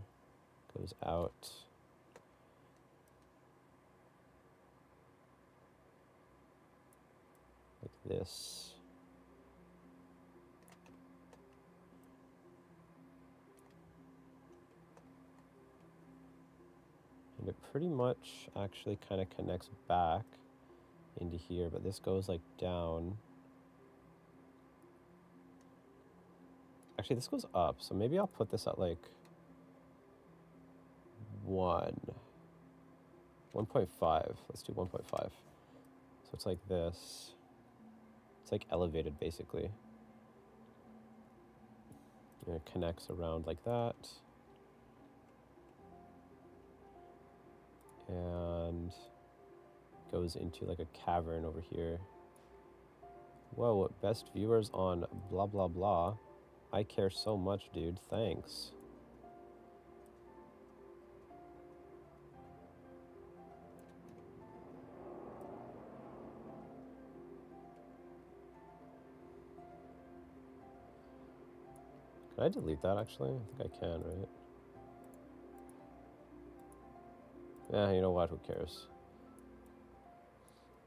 Goes out. Like this. And it pretty much actually kind of connects back into here, but this goes like down. Actually, this goes up, so maybe I'll put this at like 1.5. Let's do 1.5. So it's like this. It's like elevated, basically. And it connects around like that. and goes into like a cavern over here. Whoa, best viewers on blah blah blah. I care so much, dude. Thanks. Can I delete that actually? I think I can, right? Yeah, you know what? Who cares?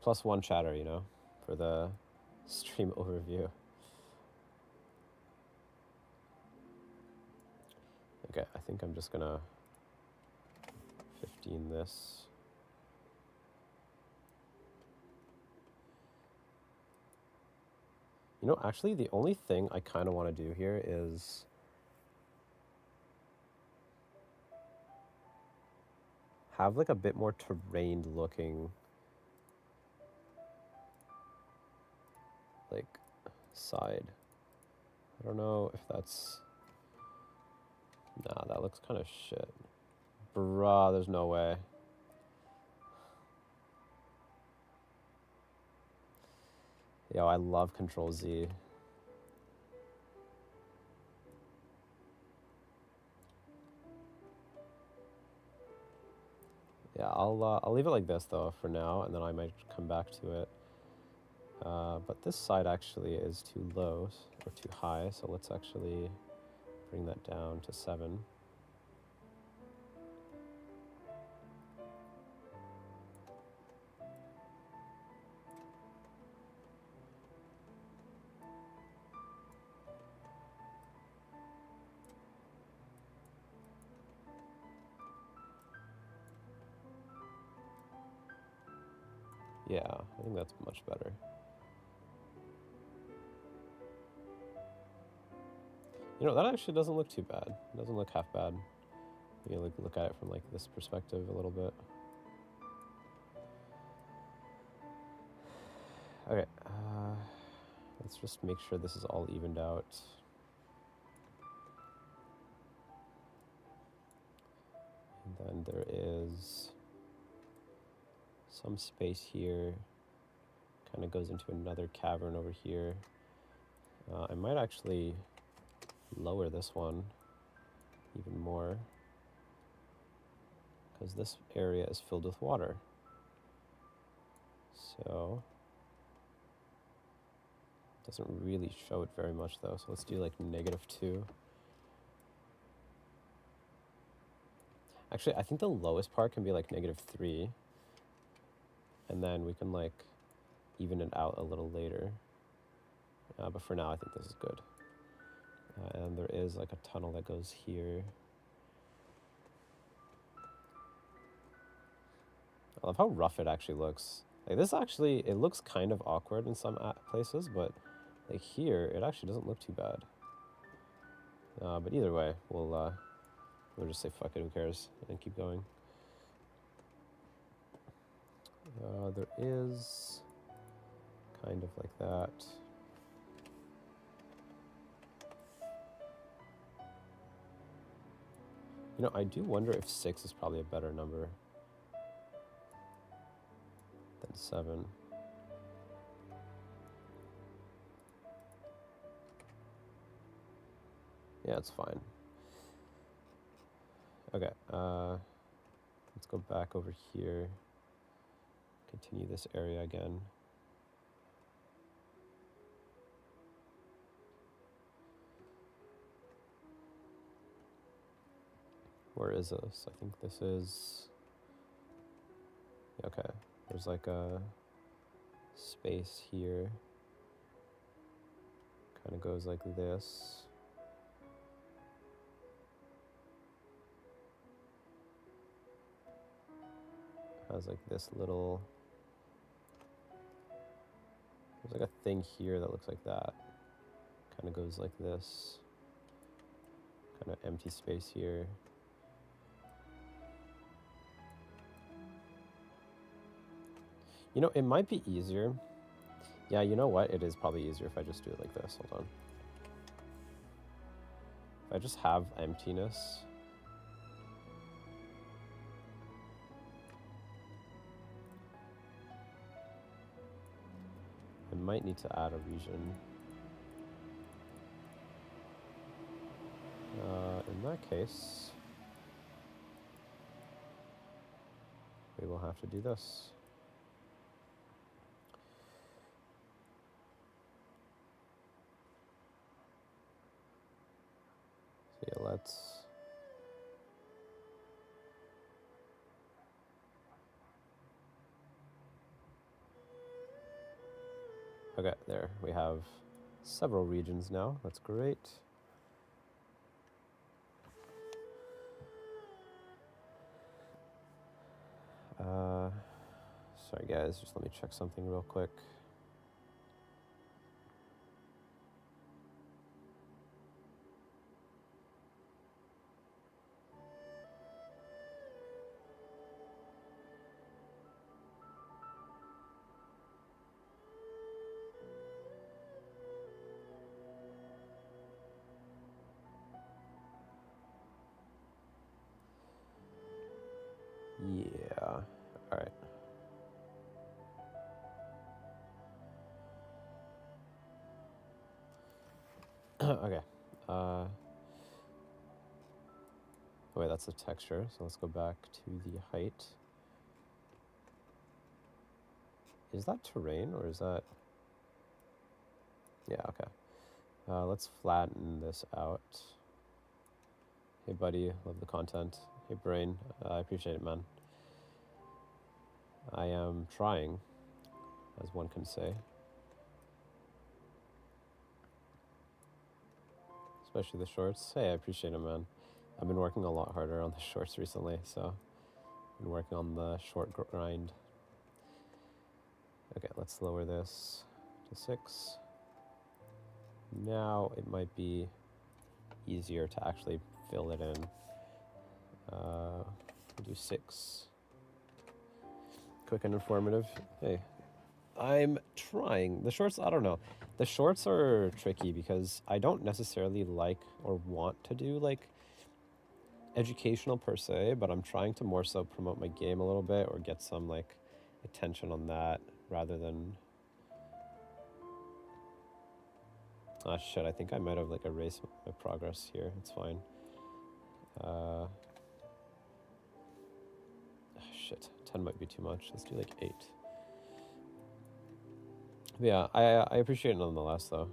+1 chatter, you know, for the stream overview. Okay, I think I'm just gonna 15 this. You know, actually, the only thing I kind of want to do here is have like a bit more terrain looking like side. I don't know if that's... Nah, that looks kind of shit. Bruh, there's no way. Yo, I love Control Z. Yeah, I'll leave it like this though for now, and then I might come back to it. But this side actually is too low or too high, so let's actually bring that down to 7. Yeah, I think that's much better. You know, that actually doesn't look too bad. It doesn't look half bad. You can look at it from like this perspective a little bit. Okay, let's just make sure this is all evened out. And then there is some space here. Kind of goes into another cavern over here. I might actually lower this one even more, because this area is filled with water. So it doesn't really show it very much though. So let's do like -2. Actually, I think the lowest part can be like -3. And then we can like even it out a little later. But for now, I think this is good. And there is like a tunnel that goes here. I love how rough it actually looks. Like this actually, it looks kind of awkward in some places, but like here, it actually doesn't look too bad. But either way, we'll just say fuck it, who cares, and keep going. There is kind of like that. You know, I do wonder if 6 is probably a better number than 7. Yeah, it's fine. Okay, let's go back over here. Continue this area again. Where is this? I think this is... Okay, there's like a space here. Kind of goes like this. Has like this little... There's like a thing here that looks like that. Kind of goes like this. Kind of empty space here. You know, it might be easier. Yeah, you know what? It is probably easier if I just do it like this. Hold on. If I just have emptiness. I might need to add a region. In that case, we will have to do this. So yeah, let's... Okay, there. We have several regions now. That's great. Sorry guys, just let me check something real quick. Yeah, all right. Okay. Oh wait, that's the texture. So let's go back to the height. Is that terrain or is that... Yeah, okay. Let's flatten this out. Hey buddy, love the content. Hey Brain, I appreciate it, man. I am trying, as one can say. Especially the shorts. Hey, I appreciate it, man. I've been working a lot harder on the shorts recently, so I've been working on the short grind. Okay, let's lower this to 6. Now it might be easier to actually fill it in. We'll do 6. Quick and informative. Hey, I'm trying. The shorts, I don't know. The shorts are tricky because I don't necessarily like or want to do like educational per se, but I'm trying to more so promote my game a little bit or get some like attention on that rather than... Ah shit, I think I might have like erased my progress here. It's fine. Shit, 10 might be too much. Let's do like 8. But yeah, I appreciate it nonetheless though.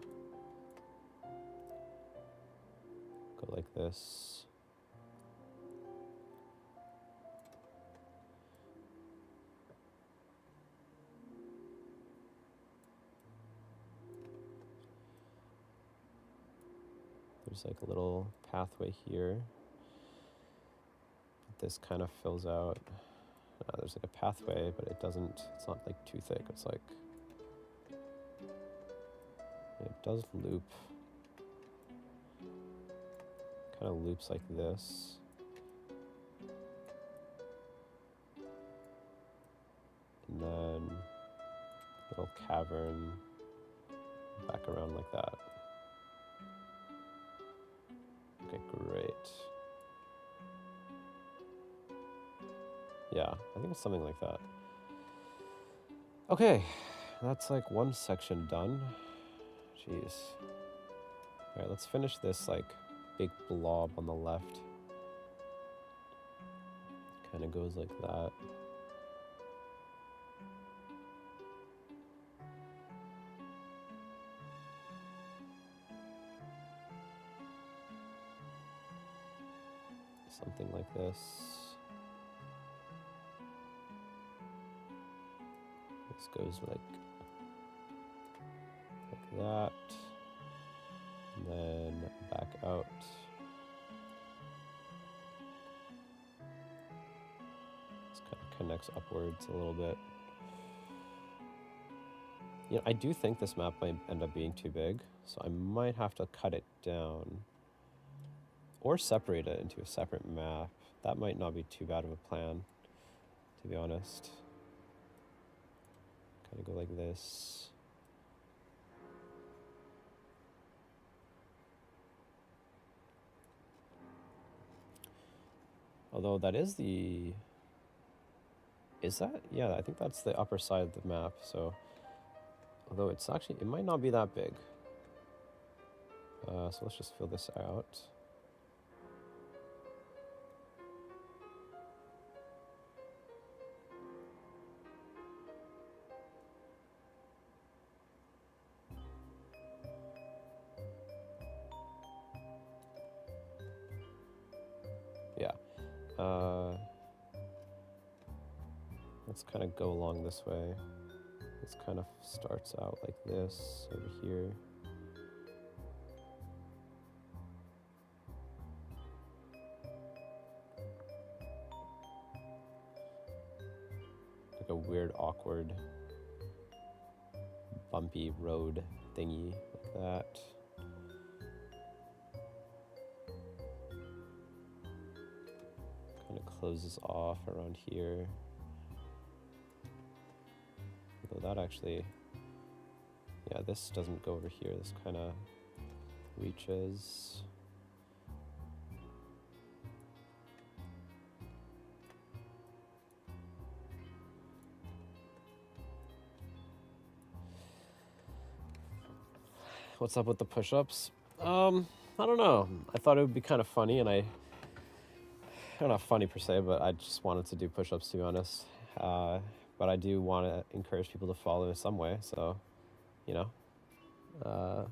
Go like this. There's like a little pathway here. This kind of fills out. There's like a pathway, but it doesn't, it's not like too thick. It's like, it does loop. Kind of loops like this. And then little cavern back around like that. Okay, great. Yeah, I think it's something like that. Okay, that's like one section done. Jeez. All right, let's finish this like big blob on the left. Kind of goes like that. Something like this. This goes like that. And then back out. This kind of connects upwards a little bit. You know, I do think this map might end up being too big, so I might have to cut it down. Or separate it into a separate map. That might not be too bad of a plan, to be honest. Kind of go like this. Although that is the... Is that? Yeah, I think that's the upper side of the map, so... Although it's actually, it might not be that big. So let's just fill this out. Yeah. Let's kind of go along this way. This kind of starts out like this over here. Like a weird, awkward, bumpy road thingy like that. Kind of closes off around here. Although that actually, yeah, this doesn't go over here. This kind of reaches. What's up with the push-ups? I don't know. I thought it would be kind of funny, and I don't know, funny per se, but I just wanted to do push-ups, to be honest. But I do want to encourage people to follow in some way, so, you know.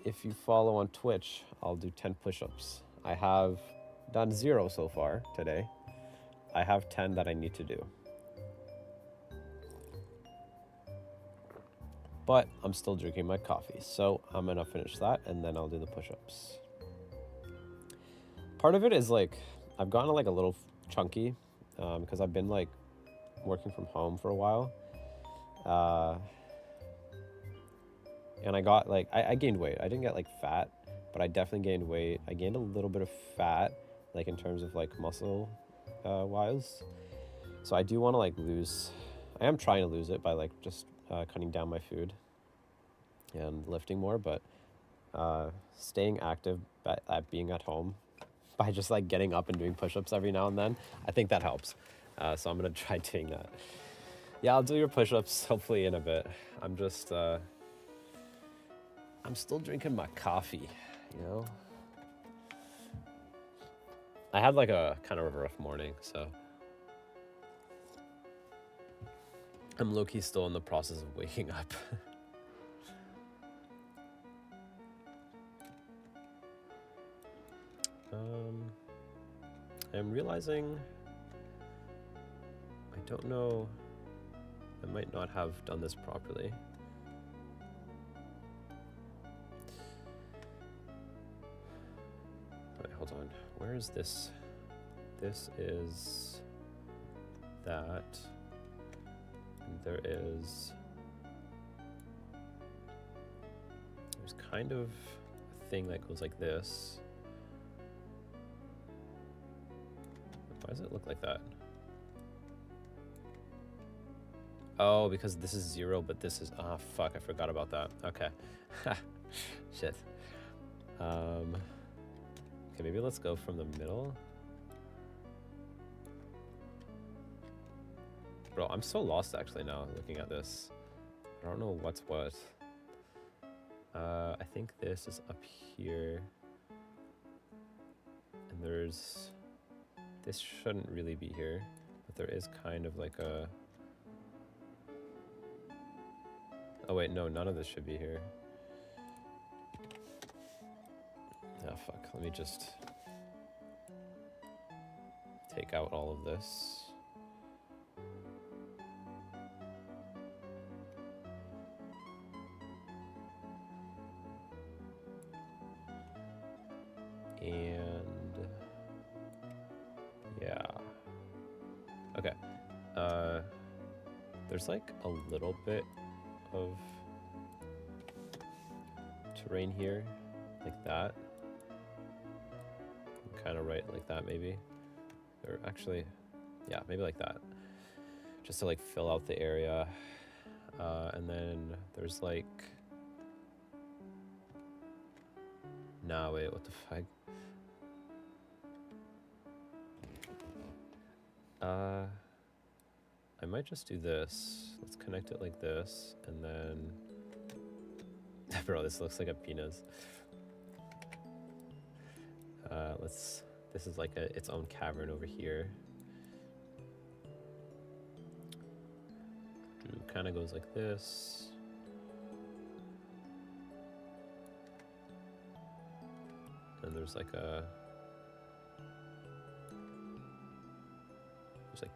If you follow on Twitch, I'll do 10 push-ups. I have done 0 so far today. I have 10 that I need to do. But I'm still drinking my coffee, so I'm gonna finish that and then I'll do the push-ups. Part of it is like, I've gotten like a little chunky because I've been like working from home for a while. And I got like, I gained weight. I didn't get like fat, but I definitely gained weight. I gained a little bit of fat, like in terms of like muscle wise. So I do want to like lose, I am trying to lose it by like just cutting down my food and lifting more, but staying active at being at home by just like getting up and doing push-ups every now and then, I think that helps. So I'm gonna try doing that. Yeah, I'll do your push-ups hopefully in a bit. I'm just, I'm still drinking my coffee, you know? I had like a kind of a rough morning, so I'm low-key still in the process of waking up. I'm realizing I don't know, I might not have done this properly. Wait, hold on, where is this? This is that, and there's kind of a thing that goes like this. Why does it look like that? Oh, because this is 0, but this is, ah, fuck, I forgot about that. Okay. Shit. Okay, maybe let's go from the middle. Bro, I'm so lost actually now, looking at this. I don't know what's what. I think this is up here. And there's... This shouldn't really be here, but there is kind of like a... Oh wait, no, none of this should be here. Ah, fuck, let me just take out all of this. And yeah. Okay. There's like a little bit of terrain here, like that. Kind of right like that maybe. Or actually, yeah, maybe like that. Just to like fill out the area. And then there's like... Nah, wait, what the fuck? I might just do this. Let's connect it like this, and then... Bro, this looks like a penis. This is like its own cavern over here. Kind of goes like this. And there's like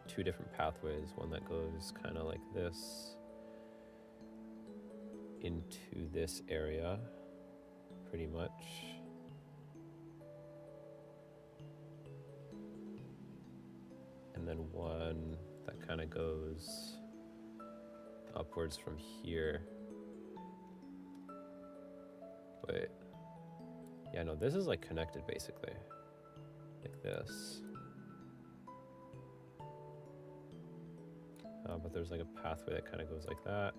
two different pathways. One that goes kind of like this into this area, pretty much. And then one that kind of goes upwards from here. Wait. Yeah, no, this is like connected basically. Like this. But there's like a pathway that kind of goes like that.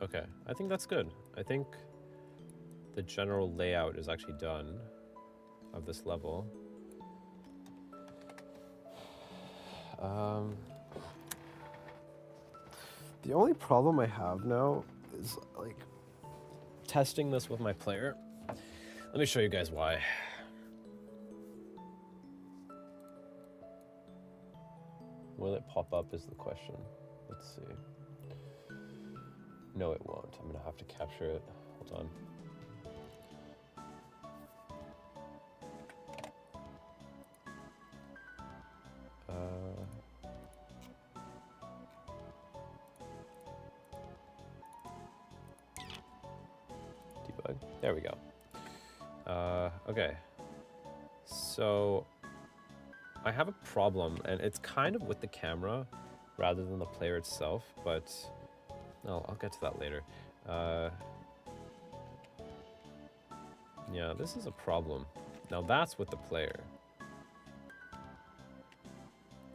Okay, I think that's good. I think the general layout is actually done of this level. The only problem I have now is like testing this with my player. Let me show you guys why. Will it pop up is the question. Let's see. No, it won't. I'm gonna have to capture it. Hold on. Debug. There we go. Okay. So I have a problem, and it's kind of with the camera rather than the player itself, but I'll get to that later. Yeah, this is a problem. Now that's with the player.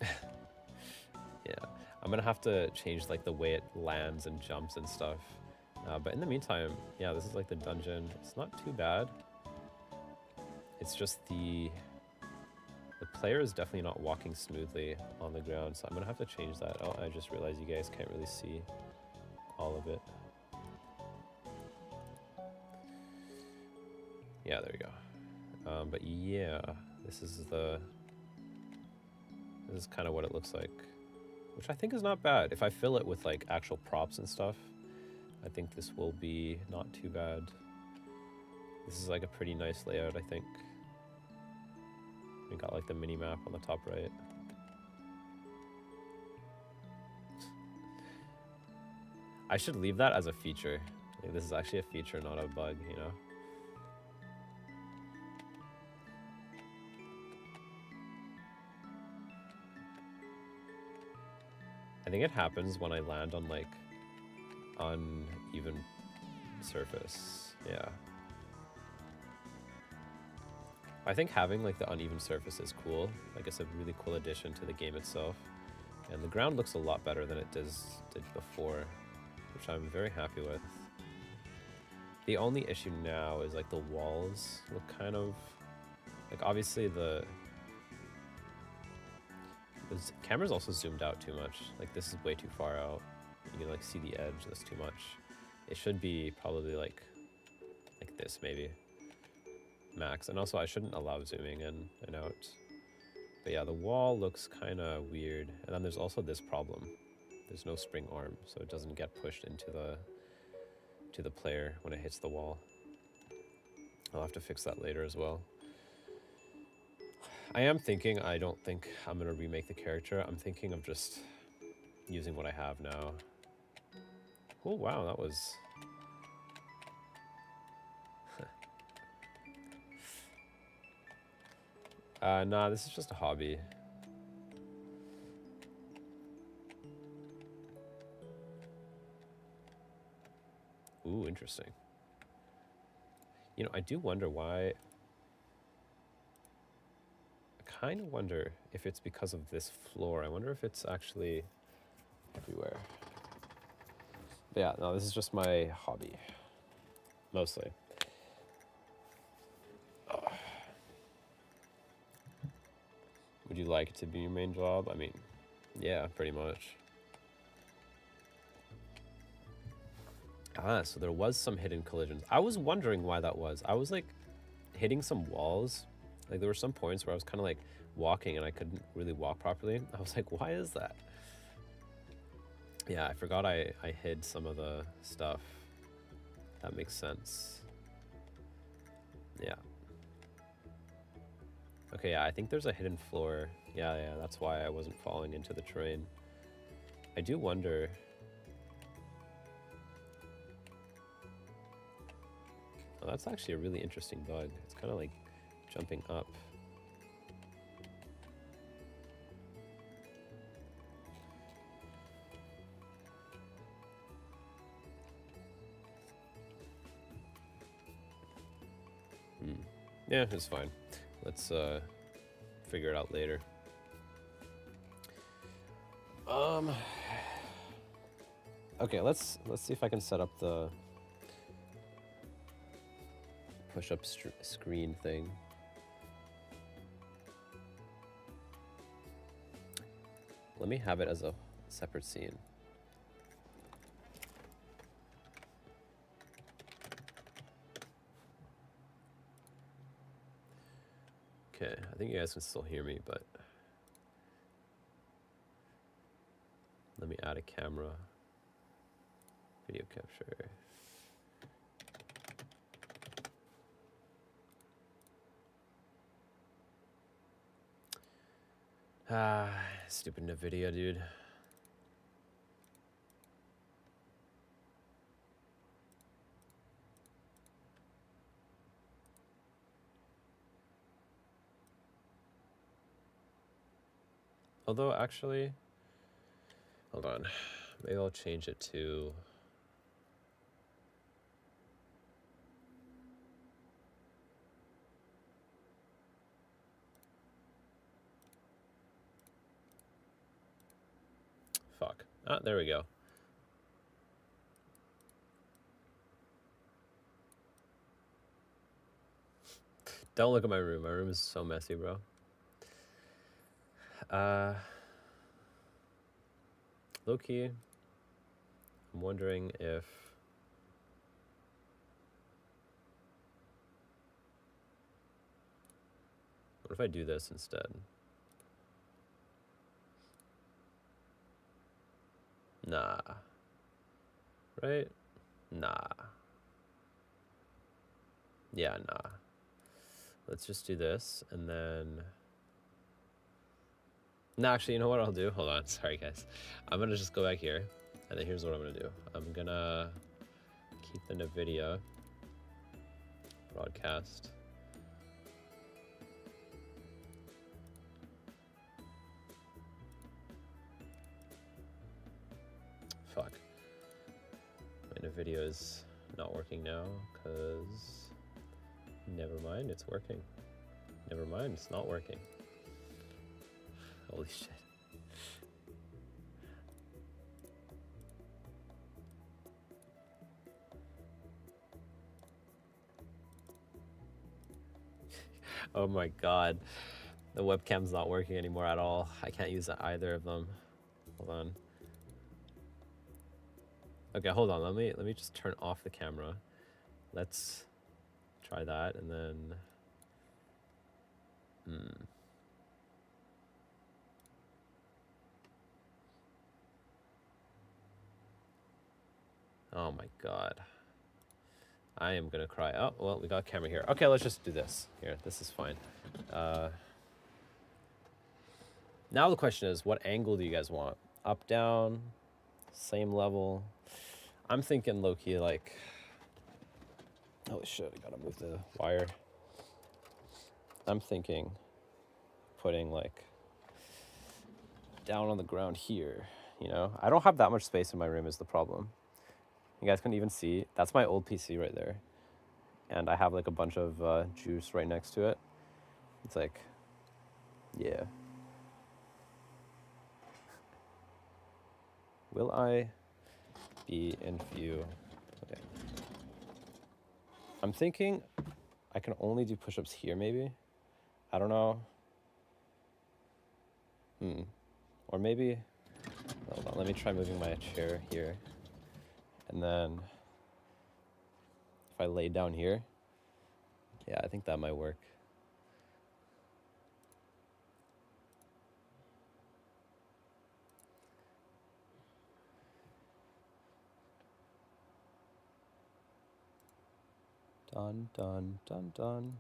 Yeah, I'm gonna have to change like the way it lands and jumps and stuff. But in the meantime, yeah, this is like the dungeon. It's not too bad. It's just the player is definitely not walking smoothly on the ground, so I'm gonna have to change that. Oh, I just realized you guys can't really see all of it. Yeah, there we go. But yeah, this is kind of what it looks like, which I think is not bad. If I fill it with like actual props and stuff, I think this will be not too bad. This is like a pretty nice layout, I think. We got like the mini map on the top right. I should leave that as a feature. Like, this is actually a feature, not a bug, you know? I think it happens when I land on like uneven surface. Yeah. I think having like the uneven surface is cool. Like it's a really cool addition to the game itself. And the ground looks a lot better than it did before, which I'm very happy with. The only issue now is like the walls look kind of like, obviously the camera's also zoomed out too much. Like this is way too far out. You can like see the edge, that's too much. It should be probably like this maybe, max. And also I shouldn't allow zooming in and out. But yeah, the wall looks kind of weird. And then there's also this problem. There's no spring arm, so it doesn't get pushed into the player when it hits the wall. I'll have to fix that later as well. I am thinking, I don't think I'm going to remake the character. I'm thinking of just using what I have now. Oh, wow, that was... nah, this is just a hobby. Ooh, interesting. You know, I do wonder why... I kind of wonder if it's because of this floor. I wonder if it's actually everywhere. But yeah, no, this is just my hobby. Mostly. Would you like it to be your main job? I mean, yeah, pretty much. Ah, so there was some hidden collisions. I was wondering why that was. I was like hitting some walls. Like there were some points where I was kind of like walking and I couldn't really walk properly. I was like, why is that? Yeah, I forgot I hid some of the stuff. That makes sense. Yeah. Okay, yeah, I think there's a hidden floor. Yeah, that's why I wasn't falling into the terrain. I do wonder... Oh, that's actually a really interesting bug. It's kind of like jumping up. Yeah, it's fine. Let's figure it out later. Okay, let's see if I can set up the push-up screen thing. Let me have it as a separate scene. Okay, I think you guys can still hear me, but let me add a camera. Video capture. Ah, stupid NVIDIA, dude. Although, actually, hold on. Maybe I'll change it to... Fuck. Ah, there we go. Don't look at my room. My room is so messy, bro. Low-key, I'm wondering if... What if I do this instead? Nah. Right? Nah. Yeah, nah. Let's just do this, and then... No, actually, you know what I'll do? Hold on, sorry guys. I'm gonna just go back here, and then here's what I'm gonna do. I'm gonna keep the NVIDIA broadcast. Fuck. My NVIDIA is not working now, because... Never mind, it's working. Never mind, it's not working. Holy shit. Oh my god. The webcam's not working anymore at all. I can't use either of them. Hold on. Okay, hold on. Let me just turn off the camera. Let's try that, and then... Oh my god. I am gonna cry. Oh, well, we got a camera here. Okay, let's just do this. Here, this is fine. Now the question is, what angle do you guys want? Up, down, same level? I'm thinking low-key like... Holy shit, I gotta move the wire. I'm thinking putting like down on the ground here, you know? I don't have that much space in my room is the problem. You guys can even see, that's my old PC right there. And I have like a bunch of juice right next to it. It's like, yeah. Will I be in view? Okay. I'm thinking I can only do push-ups here maybe. I don't know. Or maybe, hold on, let me try moving my chair here. And then if I lay down here, yeah, I think that might work. Done, done, done, done.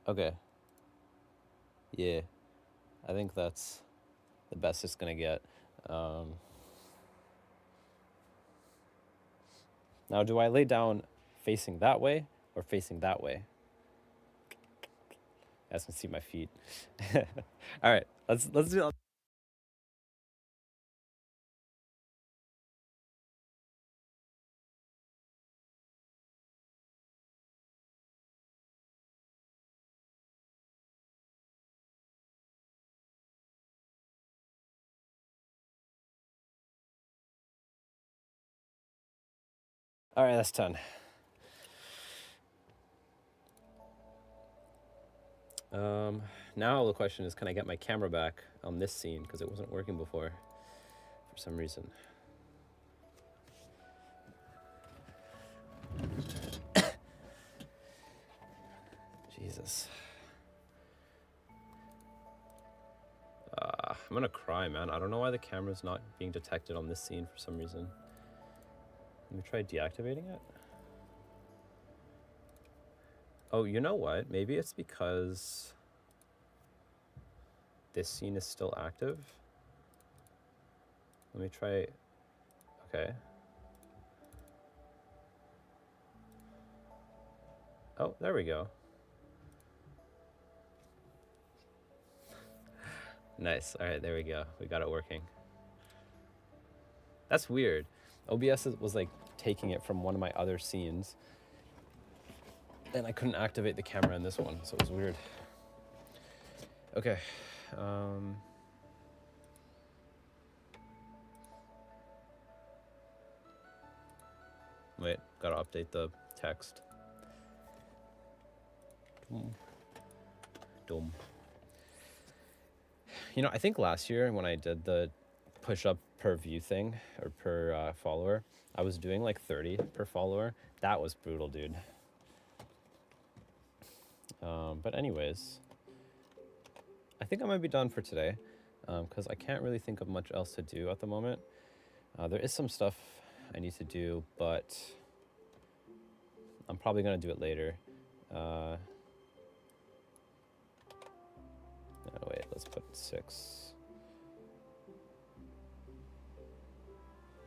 Okay. Yeah, I think that's the best it's gonna get. Now, do I lay down facing that way or facing that way? You guys can see my feet. All right, let's do. All right, that's done. Now the question is, can I get my camera back on this scene because it wasn't working before for some reason. Jesus. I'm gonna cry, man. I don't know why the camera's not being detected on this scene for some reason. Let me try deactivating it. Oh, you know what? Maybe it's because this scene is still active. Let me try. Okay. Oh, there we go. Nice. All right, there we go. We got it working. That's weird. OBS was like taking it from one of my other scenes, and I couldn't activate the camera in this one, so it was weird. Okay. Wait, gotta update the text. Dum. You know, I think last year when I did the push-up per view thing, or per follower, I was doing like 30 per follower. That was brutal, dude. But anyways, I think I might be done for today, because I can't really think of much else to do at the moment. There is some stuff I need to do, but I'm probably gonna do it later. No, wait, let's put 6.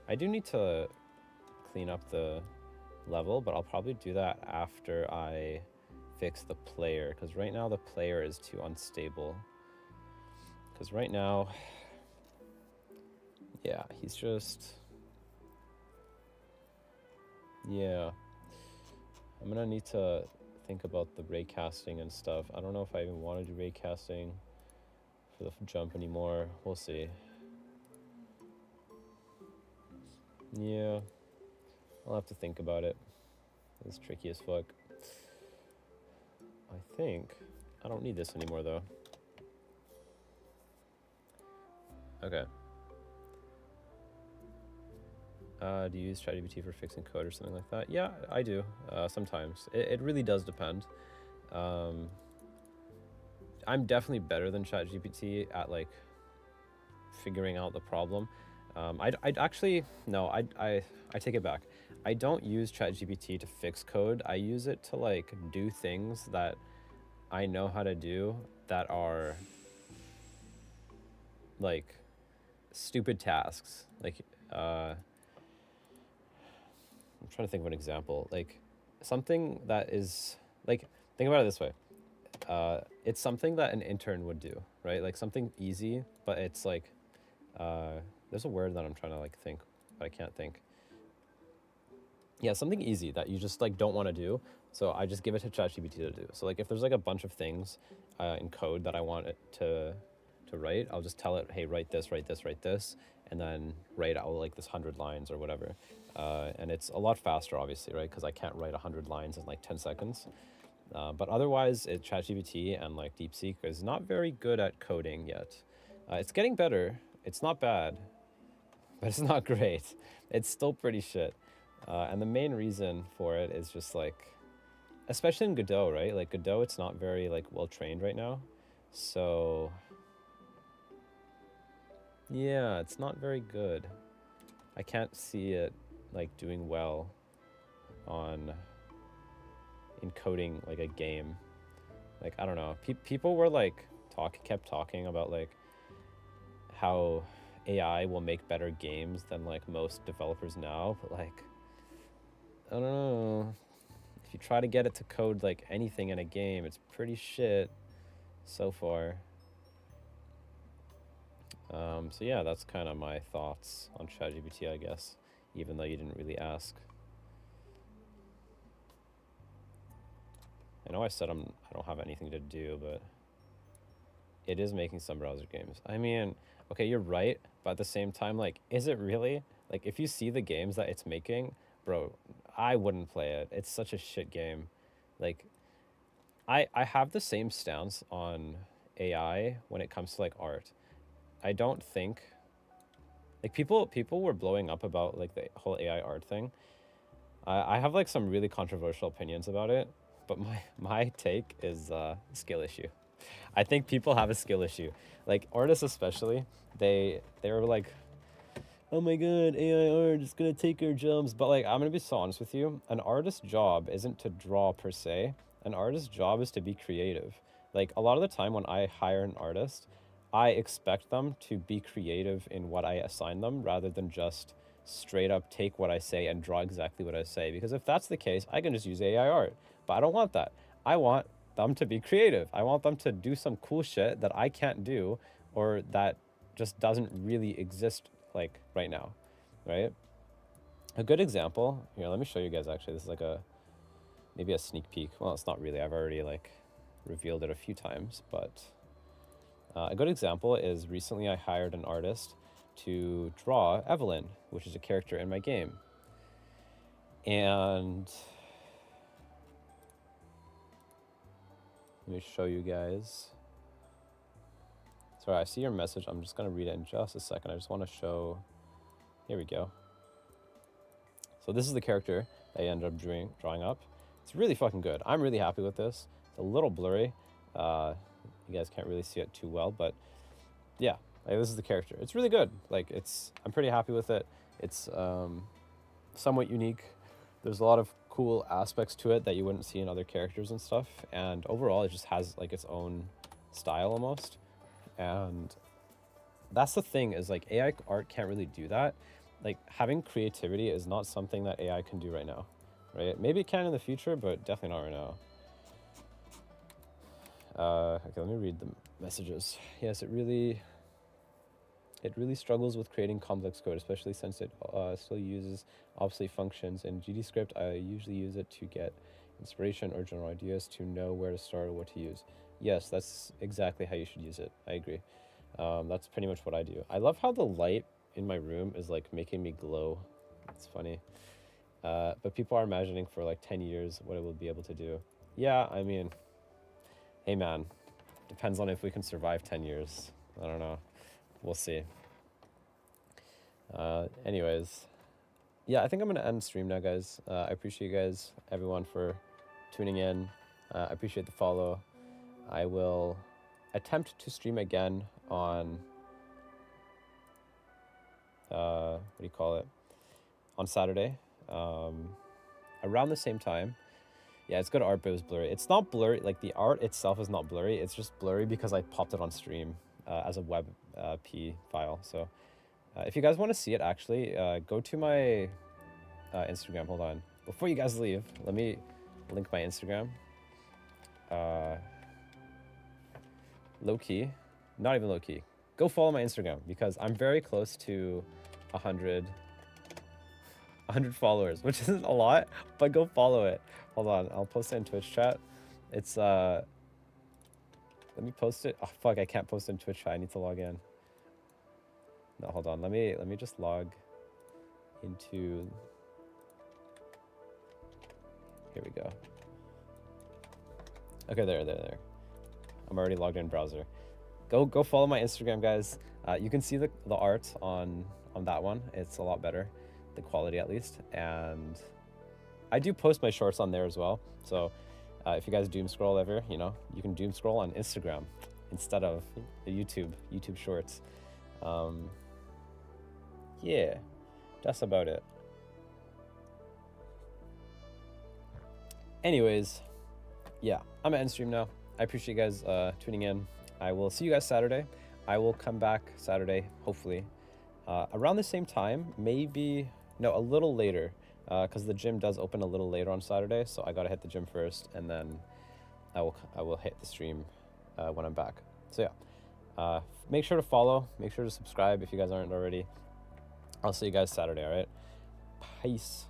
I do need to clean up the level, but I'll probably do that after I fix the player, because right now the player is too unstable. Because right now, yeah, he's just, yeah. I'm gonna need to think about the raycasting and stuff. I don't know if I even want to do raycasting for the jump anymore. We'll see. Yeah, I'll have to think about it. It's tricky as fuck. I think I don't need this anymore though. Okay. Do you use ChatGPT for fixing code or something like that? Yeah, I do. Sometimes. It really does depend. I'm definitely better than ChatGPT at like figuring out the problem. I'd actually, no, I take it back. I don't use ChatGPT to fix code. I use it to like do things that I know how to do that are like stupid tasks. Like, I'm trying to think of an example. Like something that is like, think about it this way. It's something that an intern would do, right? Like something easy, but it's like, there's a word that I'm trying to like think, but I can't think. Yeah, something easy that you just like don't want to do. So I just give it to ChatGPT to do. So like if there's like a bunch of things in code that I want it to write, I'll just tell it, hey, write this, and then write out like this 100 lines or whatever. And it's a lot faster, obviously, right? Because I can't write 100 lines in like 10 seconds. But otherwise, ChatGPT and like DeepSeek is not very good at coding yet. It's getting better. It's not bad, but it's not great. It's still pretty shit. And the main reason for it is just like, especially in Godot, right? Like Godot, it's not very like well trained right now. So yeah, it's not very good. I can't see it like doing well on encoding like a game. Like, I don't know. People were like kept talking about like how AI will make better games than like most developers now, but like, I don't know. If you try to get it to code like anything in a game, it's pretty shit so far. So yeah, that's kind of my thoughts on ChatGPT, I guess, even though you didn't really ask. I know I said I don't have anything to do, but it is making some browser games. I mean, okay, you're right, but at the same time, like, is it really? Like, if you see the games that it's making, bro, I wouldn't play it. It's such a shit game. Like, I have the same stance on AI when it comes to like art. I don't think like people were blowing up about like the whole AI art thing. I have like some really controversial opinions about it, but my take is skill issue. I think people have a skill issue. Like artists especially, they were like, oh my god, AI art is gonna take our jobs. But like, I'm gonna be so honest with you, an artist's job isn't to draw per se. An artist's job is to be creative. Like a lot of the time when I hire an artist, I expect them to be creative in what I assign them rather than just straight up take what I say and draw exactly what I say. Because if that's the case, I can just use AI art. But I don't want that. I want them to be creative. I want them to do some cool shit that I can't do or that just doesn't really exist like right now, right? A good example, here, let me show you guys actually. This is like maybe a sneak peek. Well, it's not really. I've already like revealed it a few times, but a good example is recently I hired an artist to draw Evelyn, which is a character in my game. And let me show you guys. Sorry, I see your message. I'm just going to read it in just a second. I just want to show. Here we go. So this is the character I ended up drawing up. It's really fucking good. I'm really happy with this. It's a little blurry. You guys can't really see it too well, but yeah, like, this is the character. It's really good. Like I'm pretty happy with it. It's somewhat unique. There's a lot of cool aspects to it that you wouldn't see in other characters and stuff. And overall, it just has like its own style almost. And that's the thing is like AI art can't really do that. Like having creativity is not something that AI can do right now, right? Maybe it can in the future, but definitely not right now. Okay, let me read the messages. Yes, it really struggles with creating complex code, especially since it still uses obsolete functions. In GDScript, I usually use it to get inspiration or general ideas to know where to start or what to use. Yes, that's exactly how you should use it. I agree. That's pretty much what I do. I love how the light in my room is like making me glow. It's funny. But people are imagining for like 10 years what it will be able to do. Yeah, I mean, hey man, depends on if we can survive 10 years. I don't know. We'll see. Anyways, yeah, I think I'm going to end stream now, guys. I appreciate you guys, everyone, for tuning in. I appreciate the follow. I will attempt to stream again on, what do you call it? On Saturday, around the same time. Yeah, it's good art, but it was blurry. It's not blurry, like the art itself is not blurry. It's just blurry because I popped it on stream as a WebP file. So if you guys want to see it, actually, go to my Instagram. Hold on. Before you guys leave, let me link my Instagram. Low-key. Not even low-key. Go follow my Instagram because I'm very close to 100 followers, which isn't a lot, but go follow it. Hold on, I'll post it in Twitch chat. It's let me post it. Oh fuck, I can't post it in Twitch chat. I need to log in. No, hold on. Let me just log into Here we go. Okay, there. I'm already logged in browser. Go follow my Instagram, guys. You can see the art on that one. It's a lot better, the quality at least. And I do post my shorts on there as well. So if you guys doom scroll ever, you know, you can doom scroll on Instagram instead of the YouTube shorts. Yeah, that's about it. Anyways, yeah, I'm at end stream now. I appreciate you guys tuning in. I will see you guys Saturday. I will come back Saturday, hopefully, around the same time, maybe, no, a little later, because the gym does open a little later on Saturday, so I gotta hit the gym first, and then I will hit the stream when I'm back. So yeah, make sure to follow, make sure to subscribe if you guys aren't already. I'll see you guys Saturday, all right? Peace.